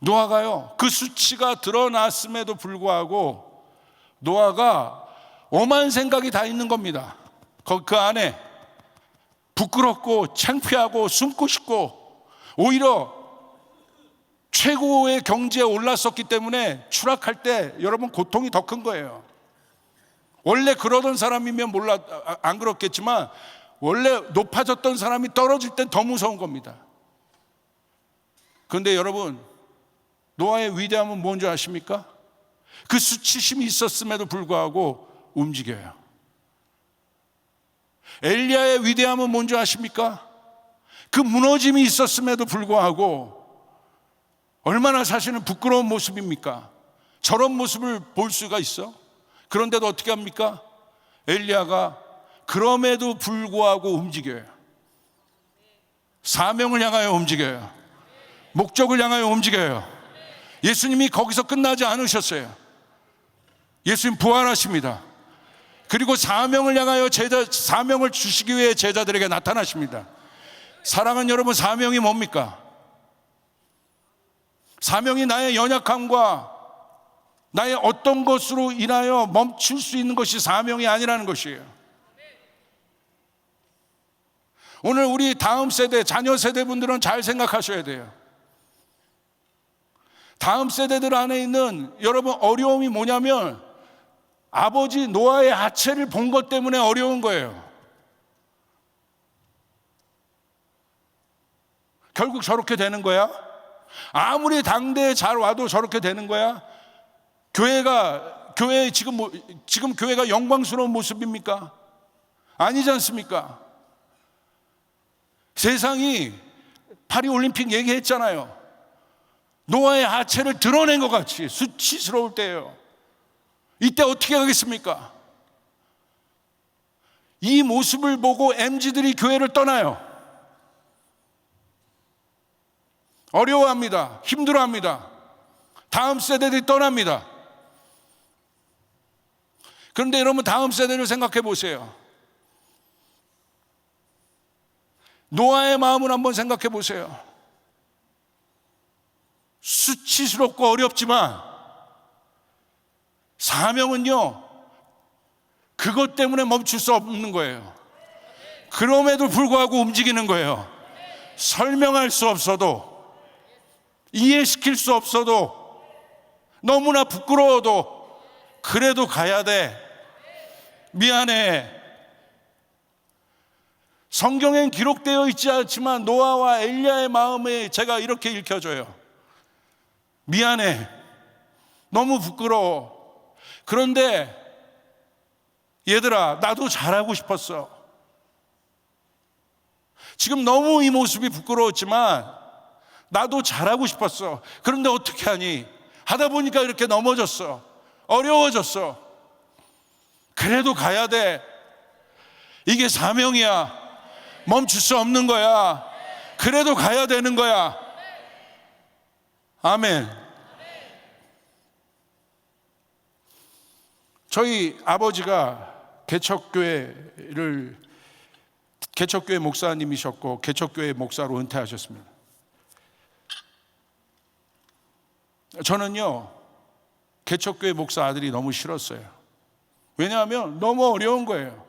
노아가요, 그 수치가 드러났음에도 불구하고 노아가 오만 생각이 다 있는 겁니다. 그 안에 부끄럽고 창피하고 숨고 싶고, 오히려 최고의 경지에 올랐었기 때문에 추락할 때 여러분 고통이 더 큰 거예요. 원래 그러던 사람이면 몰라 안 그렇겠지만 원래 높아졌던 사람이 떨어질 땐 더 무서운 겁니다. 그런데 여러분, 노아의 위대함은 뭔지 아십니까? 그 수치심이 있었음에도 불구하고 움직여요. 엘리야의 위대함은 뭔지 아십니까? 그 무너짐이 있었음에도 불구하고 얼마나 사실은 부끄러운 모습입니까? 저런 모습을 볼 수가 있어? 그런데도 어떻게 합니까? 엘리야가 그럼에도 불구하고 움직여요. 사명을 향하여 움직여요. 목적을 향하여 움직여요. 예수님이 거기서 끝나지 않으셨어요. 예수님 부활하십니다. 그리고 사명을 향하여 사명을 주시기 위해 제자들에게 나타나십니다. 사랑하는 여러분, 사명이 뭡니까? 사명이 나의 연약함과 나의 어떤 것으로 인하여 멈출 수 있는 것이 사명이 아니라는 것이에요. 오늘 우리 다음 세대, 자녀 세대분들은 잘 생각하셔야 돼요. 다음 세대들 안에 있는 여러분 어려움이 뭐냐면 아버지 노아의 하체를 본 것 때문에 어려운 거예요. 결국 저렇게 되는 거야? 아무리 당대에 잘 와도 저렇게 되는 거야? 교회 지금 교회가 영광스러운 모습입니까? 아니지 않습니까? 세상이 파리올림픽 얘기했잖아요. 노아의 하체를 드러낸 것 같이 수치스러울 때예요. 이때 어떻게 하겠습니까? 이 모습을 보고 MZ들이 교회를 떠나요. 어려워합니다. 힘들어합니다. 다음 세대들이 떠납니다. 그런데 여러분, 다음 세대를 생각해 보세요. 노아의 마음을 한번 생각해 보세요. 수치스럽고 어렵지만 사명은요, 그것 때문에 멈출 수 없는 거예요. 그럼에도 불구하고 움직이는 거예요. 설명할 수 없어도, 이해시킬 수 없어도, 너무나 부끄러워도 그래도 가야 돼. 미안해. 성경엔 기록되어 있지 않지만 노아와 엘리야의 마음에 제가 이렇게 읽혀져요. 미안해. 너무 부끄러워. 그런데 얘들아, 나도 잘하고 싶었어. 지금 너무 이 모습이 부끄러웠지만 나도 잘하고 싶었어. 그런데 어떻게 하니? 하다 보니까 이렇게 넘어졌어. 어려워졌어. 그래도 가야 돼. 이게 사명이야. 멈출 수 없는 거야. 그래도 가야 되는 거야. 아멘. 저희 아버지가 개척교회 목사님이셨고 개척교회 목사로 은퇴하셨습니다. 저는요, 개척교회 목사 아들이 너무 싫었어요. 왜냐하면 너무 어려운 거예요.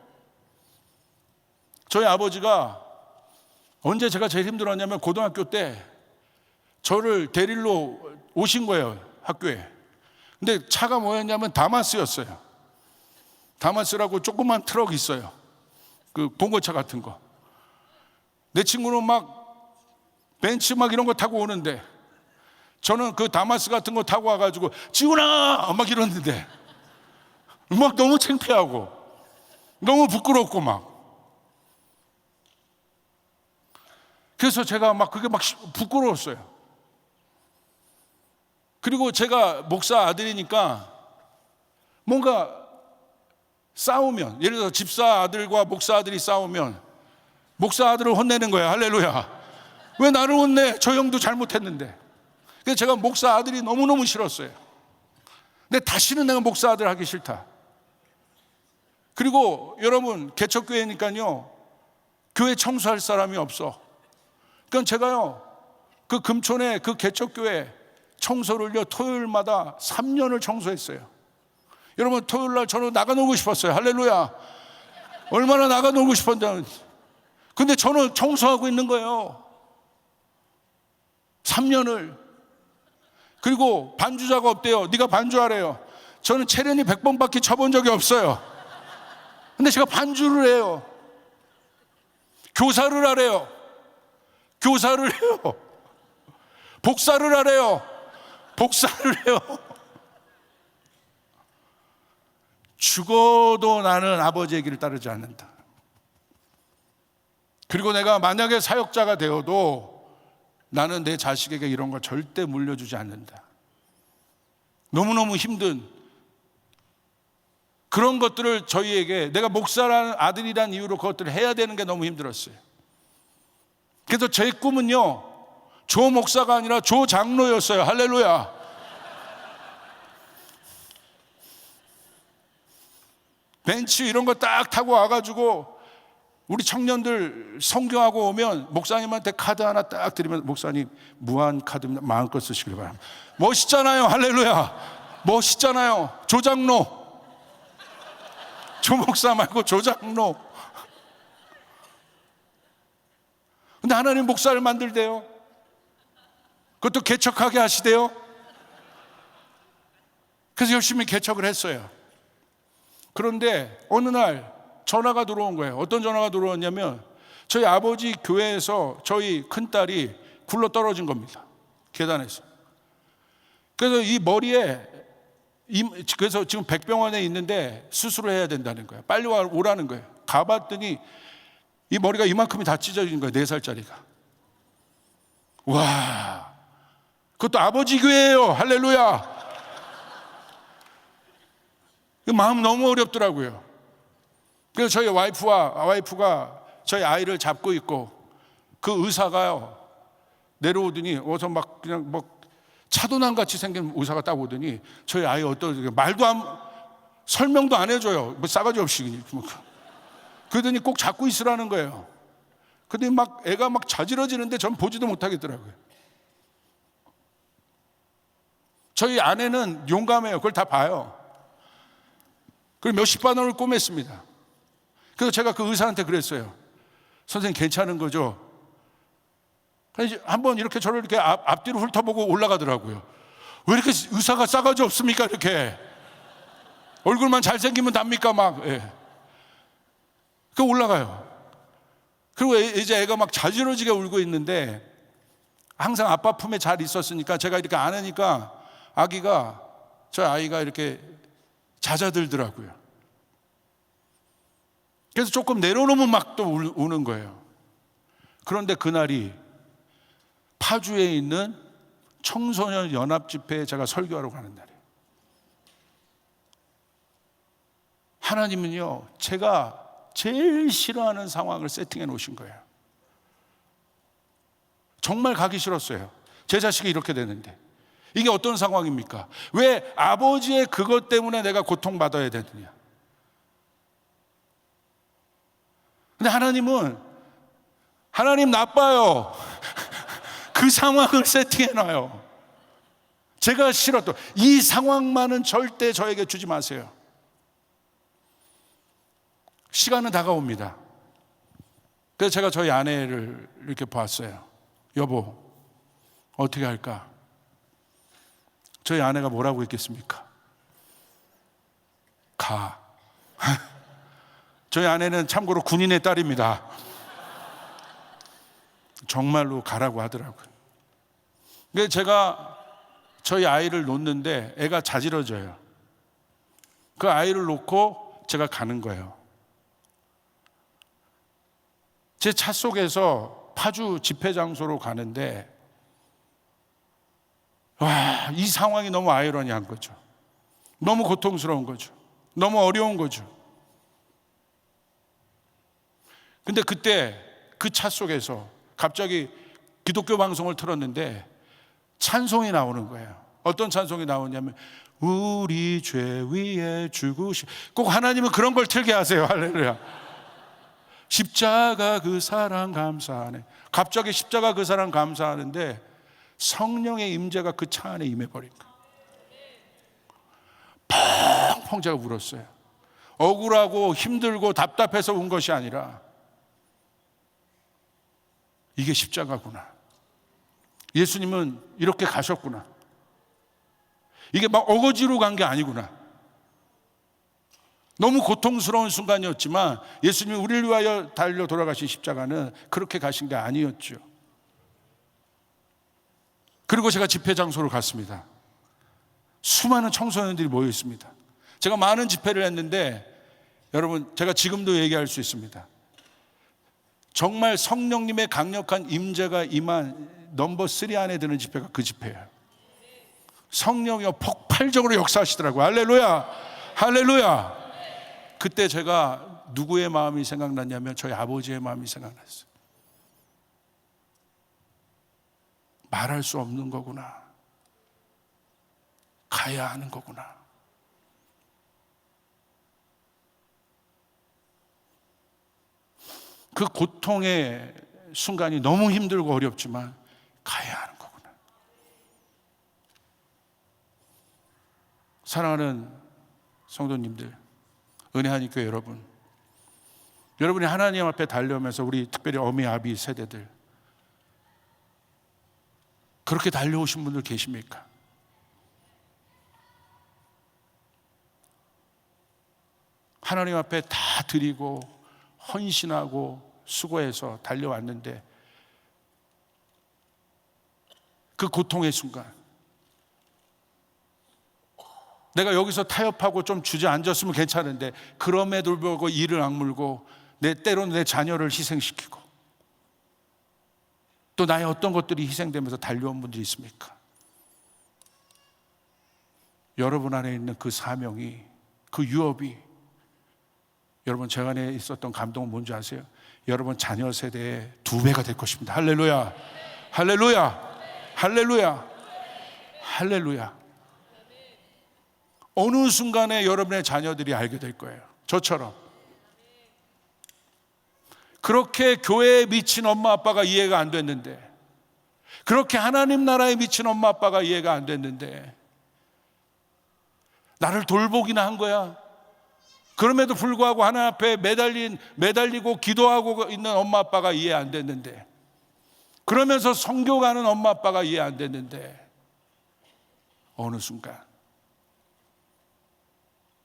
저희 아버지가 언제 제가 제일 힘들었냐면 고등학교 때 저를 데리러 오신 거예요, 학교에. 근데 차가 뭐였냐면 다마스였어요. 다마스라고 조그만 트럭 있어요. 그 봉고차 같은 거. 내 친구는 막 벤츠 막 이런 거 타고 오는데 저는 그 다마스 같은 거 타고 와가지고 지훈아 막 이러는데 막 너무 창피하고 너무 부끄럽고 막. 그래서 제가 막 그게 막 부끄러웠어요. 그리고 제가 목사 아들이니까 뭔가 싸우면, 예를 들어서 집사 아들과 목사 아들이 싸우면 목사 아들을 혼내는 거야. 할렐루야. 왜 나를 혼내? 저 형도 잘못했는데. 그래서 제가 목사 아들이 너무너무 싫었어요. 근데 다시는 내가 목사 아들 하기 싫다. 그리고 여러분, 개척교회니까요, 교회 청소할 사람이 없어. 그러니까 제가요, 그 금촌의 그 개척교회 청소를요, 토요일마다 3년을 청소했어요. 여러분, 토요일날 저는 나가 놀고 싶었어요. 할렐루야. 얼마나 나가 놀고 싶었는데. 근데 저는 청소하고 있는 거예요. 3년을. 그리고 반주자가 없대요. 네가 반주하래요. 저는 체련이 100번밖에 쳐본 적이 없어요. 근데 제가 반주를 해요. 교사를 하래요. 교사를 해요. 복사를 하래요. 복사를 해요. 죽어도 나는 아버지의 길을 따르지 않는다. 그리고 내가 만약에 사역자가 되어도 나는 내 자식에게 이런 거 절대 물려주지 않는다. 너무너무 힘든 그런 것들을 저희에게, 내가 목사라는 아들이란 이유로 그것들을 해야 되는 게 너무 힘들었어요. 그래서 제 꿈은요, 조 목사가 아니라 조 장로였어요. 할렐루야. 벤츠 이런 거 딱 타고 와가지고 우리 청년들 성경하고 오면 목사님한테 카드 하나 딱 드리면, 목사님 무한 카드입니다. 마음껏 쓰시길 바랍니다. 멋있잖아요. 할렐루야. 멋있잖아요. 조장로. 조목사 말고 조장로. 근데 하나님 목사를 만들대요. 그것도 개척하게 하시대요. 그래서 열심히 개척을 했어요. 그런데 어느 날 전화가 들어온 거예요. 어떤 전화가 들어왔냐면, 저희 아버지 교회에서 저희 큰딸이 굴러 떨어진 겁니다. 계단에서. 그래서 이 머리에, 그래서 지금 백병원에 있는데 수술을 해야 된다는 거예요. 빨리 오라는 거예요. 가봤더니 이 머리가 이만큼이 다 찢어진 거예요. 4살짜리가. 와, 그것도 아버지 교회예요. 할렐루야. 마음 너무 어렵더라고요. 그래서 저희 와이프가 저희 아이를 잡고 있고, 그 의사가요 내려오더니, 어서 막 그냥 막 차도남 같이 생긴 의사가 딱 오더니 저희 아이 어떤, 말도 설명도 안 해줘요. 뭐 싸가지 없이. 그러더니 꼭 잡고 있으라는 거예요. 근데 막 애가 막 자지러지는데 전 보지도 못하겠더라고요. 저희 아내는 용감해요. 그걸 다 봐요. 그리고 몇십 반원을 꼬맸습니다. 그래서 제가 그 의사한테 그랬어요. 선생님 괜찮은 거죠? 한번 이렇게 저를 이렇게 앞뒤로 훑어보고 올라가더라고요. 왜 이렇게 의사가 싸가지 없습니까? 이렇게 얼굴만 잘생기면 답니까? 막. 예. 그 올라가요. 그리고 이제 애가 막 자지러지게 울고 있는데, 항상 아빠 품에 잘 있었으니까 제가 이렇게 안으니까 저 아이가 이렇게 잦아들더라고요. 그래서 조금 내려놓으면 막 또 우는 거예요. 그런데 그날이 파주에 있는 청소년 연합 집회에 제가 설교하러 가는 날이에요. 하나님은요, 제가 제일 싫어하는 상황을 세팅해 놓으신 거예요. 정말 가기 싫었어요. 제 자식이 이렇게 되는데. 이게 어떤 상황입니까? 왜 아버지의 그것 때문에 내가 고통받아야 되느냐? 근데 하나님 나빠요. 그 상황을 세팅해놔요. 제가 싫었던 이 상황만은 절대 저에게 주지 마세요. 시간은 다가옵니다. 그래서 제가 저희 아내를 이렇게 봤어요. 여보, 어떻게 할까? 저희 아내가 뭐라고 했겠습니까? 가. 저희 아내는 참고로 군인의 딸입니다. 정말로 가라고 하더라고요. 그래서 제가 저희 아이를 놓는데 애가 자지러져요. 그 아이를 놓고 제가 가는 거예요. 제 차 속에서 파주 집회 장소로 가는데 와, 이 상황이 너무 아이러니한 거죠. 너무 고통스러운 거죠. 너무 어려운 거죠. 근데 그때 그 차 속에서 갑자기 기독교 방송을 틀었는데 찬송이 나오는 거예요. 어떤 찬송이 나오냐면 우리 죄 위에 죽으시. 꼭 하나님은 그런 걸 틀게 하세요. 할렐루야. 십자가 그 사랑 감사하네. 갑자기 십자가 그 사랑 감사하는데 성령의 임재가 그 차 안에 임해버린 거예요. 펑펑 제가 울었어요. 억울하고 힘들고 답답해서 운 것이 아니라 이게 십자가구나. 예수님은 이렇게 가셨구나. 이게 막 어거지로 간 게 아니구나. 너무 고통스러운 순간이었지만 예수님이 우리를 위하여 달려 돌아가신 십자가는 그렇게 가신 게 아니었죠. 그리고 제가 집회 장소로 갔습니다. 수많은 청소년들이 모여 있습니다. 제가 많은 집회를 했는데 여러분, 제가 지금도 얘기할 수 있습니다. 정말 성령님의 강력한 임재가 임한 넘버 3 안에 드는 집회가 그 집회예요. 성령이요 폭발적으로 역사하시더라고요. 할렐루야, 할렐루야. 그때 제가 누구의 마음이 생각났냐면 저희 아버지의 마음이 생각났어요. 말할 수 없는 거구나. 가야 하는 거구나. 그 고통의 순간이 너무 힘들고 어렵지만 가야 하는 거구나. 사랑하는 성도님들, 은혜하니 교회 여러분, 여러분이 하나님 앞에 달려오면서 우리 특별히 어미 아비 세대들 그렇게 달려오신 분들 계십니까? 하나님 앞에 다 드리고 헌신하고 수고해서 달려왔는데 그 고통의 순간 내가 여기서 타협하고 좀 주저앉았으면 괜찮은데 그럼에도 불구하고 이를 악물고 때로는 내 자녀를 희생시키고 또 나의 어떤 것들이 희생되면서 달려온 분들이 있습니까? 여러분 안에 있는 그 사명이, 그 유업이, 여러분 제 안에 있었던 감동은 뭔지 아세요? 여러분 자녀 세대의 2배가 될 것입니다. 할렐루야, 할렐루야, 할렐루야, 할렐루야. 어느 순간에 여러분의 자녀들이 알게 될 거예요. 저처럼 그렇게 교회에 미친 엄마 아빠가 이해가 안 됐는데, 그렇게 하나님 나라에 미친 엄마 아빠가 이해가 안 됐는데 나를 돌보기나 한 거야. 그럼에도 불구하고 하나님 앞에 매달리고 기도하고 있는 엄마 아빠가 이해 안 됐는데, 그러면서 선교 가는 엄마 아빠가 이해 안 됐는데, 어느 순간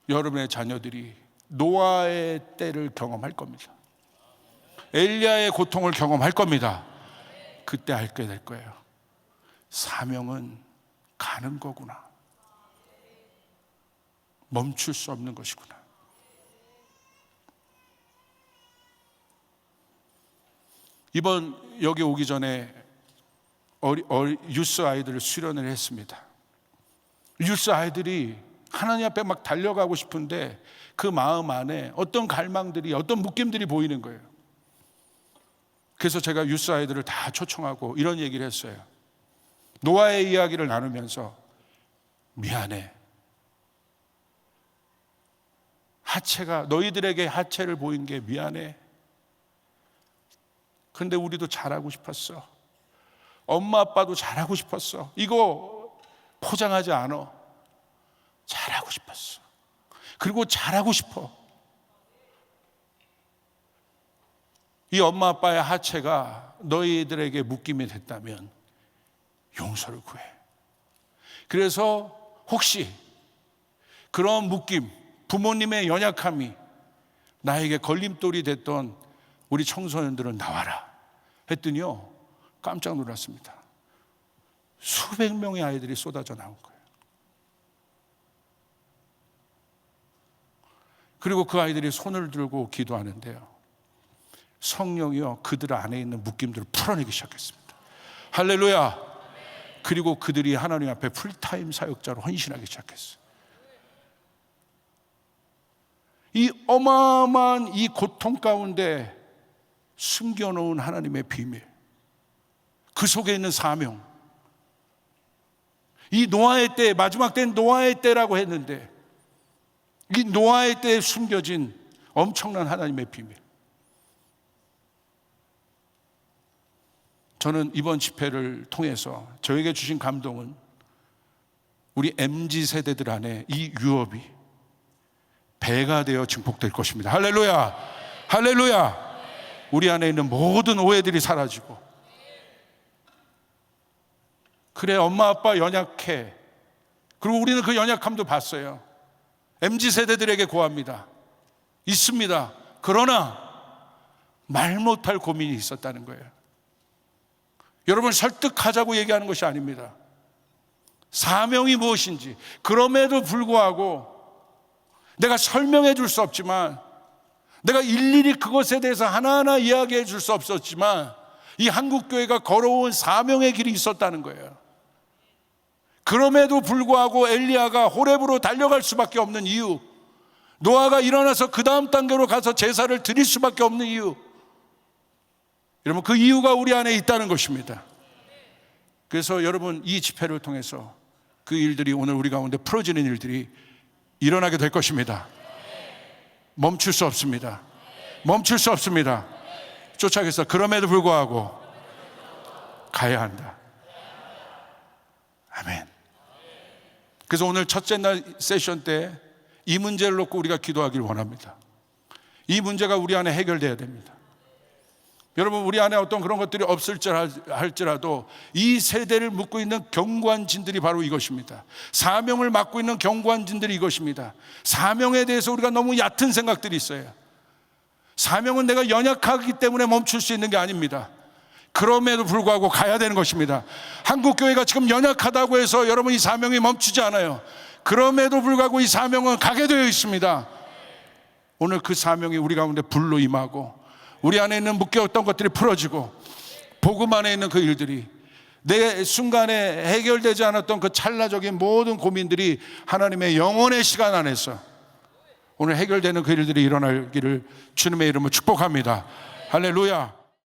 여러분의 자녀들이 노아의 때를 경험할 겁니다. 엘리야의 고통을 경험할 겁니다. 그때 알게 될 거예요. 사명은 가는 거구나. 멈출 수 없는 것이구나. 이번 여기 오기 전에 유스 아이들을 수련을 했습니다. 유스 아이들이 하나님 앞에 막 달려가고 싶은데 그 마음 안에 어떤 갈망들이, 어떤 묶임들이 보이는 거예요. 그래서 제가 유스 아이들을 다 초청하고 이런 얘기를 했어요. 노아의 이야기를 나누면서 미안해. 하체가, 너희들에게 하체를 보인 게 미안해. 근데 우리도 잘하고 싶었어. 엄마 아빠도 잘하고 싶었어. 이거 포장하지 않아. 잘하고 싶었어. 그리고 잘하고 싶어. 이 엄마 아빠의 하체가 너희들에게 묶임이 됐다면 용서를 구해. 그래서 혹시 그런 묶임, 부모님의 연약함이 나에게 걸림돌이 됐던 우리 청소년들은 나와라 했더니요, 깜짝 놀랐습니다. 수백 명의 아이들이 쏟아져 나온 거예요. 그리고 그 아이들이 손을 들고 기도하는데요, 성령이요 그들 안에 있는 묶임들을 풀어내기 시작했습니다. 할렐루야. 그리고 그들이 하나님 앞에 풀타임 사역자로 헌신하기 시작했어요. 이 어마어마한 이 고통 가운데 숨겨놓은 하나님의 비밀, 그 속에 있는 사명, 이 노아의 때, 마지막 때는 노아의 때라고 했는데 이 노아의 때에 숨겨진 엄청난 하나님의 비밀. 저는 이번 집회를 통해서 저에게 주신 감동은 우리 MZ세대들 안에 이 유업이 배가 되어 증폭될 것입니다. 할렐루야. 할렐루야. 우리 안에 있는 모든 오해들이 사라지고, 그래 엄마 아빠 연약해, 그리고 우리는 그 연약함도 봤어요. MZ세대들에게 고합니다. 있습니다. 그러나 말 못할 고민이 있었다는 거예요. 여러분, 설득하자고 얘기하는 것이 아닙니다. 사명이 무엇인지, 그럼에도 불구하고 내가 설명해 줄 수 없지만, 내가 일일이 그것에 대해서 하나하나 이야기해 줄 수 없었지만, 이 한국교회가 걸어온 사명의 길이 있었다는 거예요. 그럼에도 불구하고 엘리야가 호렙으로 달려갈 수밖에 없는 이유, 노아가 일어나서 그 다음 단계로 가서 제사를 드릴 수밖에 없는 이유, 여러분, 그 이유가 우리 안에 있다는 것입니다. 그래서 여러분, 이 집회를 통해서 그 일들이 오늘 우리 가운데 풀어지는 일들이 일어나게 될 것입니다. 멈출 수 없습니다. 멈출 수 없습니다. 쫓아가서 그럼에도 불구하고 가야 한다. 아멘. 그래서 오늘 첫째 날 세션 때 이 문제를 놓고 우리가 기도하길 원합니다. 이 문제가 우리 안에 해결돼야 됩니다. 여러분, 우리 안에 어떤 그런 것들이 없을지라도 이 세대를 묶고 있는 경관진들이 바로 이것입니다. 사명을 맡고 있는 경관진들이 이것입니다. 사명에 대해서 우리가 너무 얕은 생각들이 있어요. 사명은 내가 연약하기 때문에 멈출 수 있는 게 아닙니다. 그럼에도 불구하고 가야 되는 것입니다. 한국교회가 지금 연약하다고 해서 여러분 이 사명이 멈추지 않아요. 그럼에도 불구하고 이 사명은 가게 되어 있습니다. 오늘 그 사명이 우리 가운데 불로 임하고, 우리 안에 있는 묶여있던 것들이 풀어지고, 복음 안에 있는 그 일들이, 내 순간에 해결되지 않았던 그 찰나적인 모든 고민들이 하나님의 영원의 시간 안에서 오늘 해결되는 그 일들이 일어나기를 주님의 이름으로 축복합니다. 할렐루야.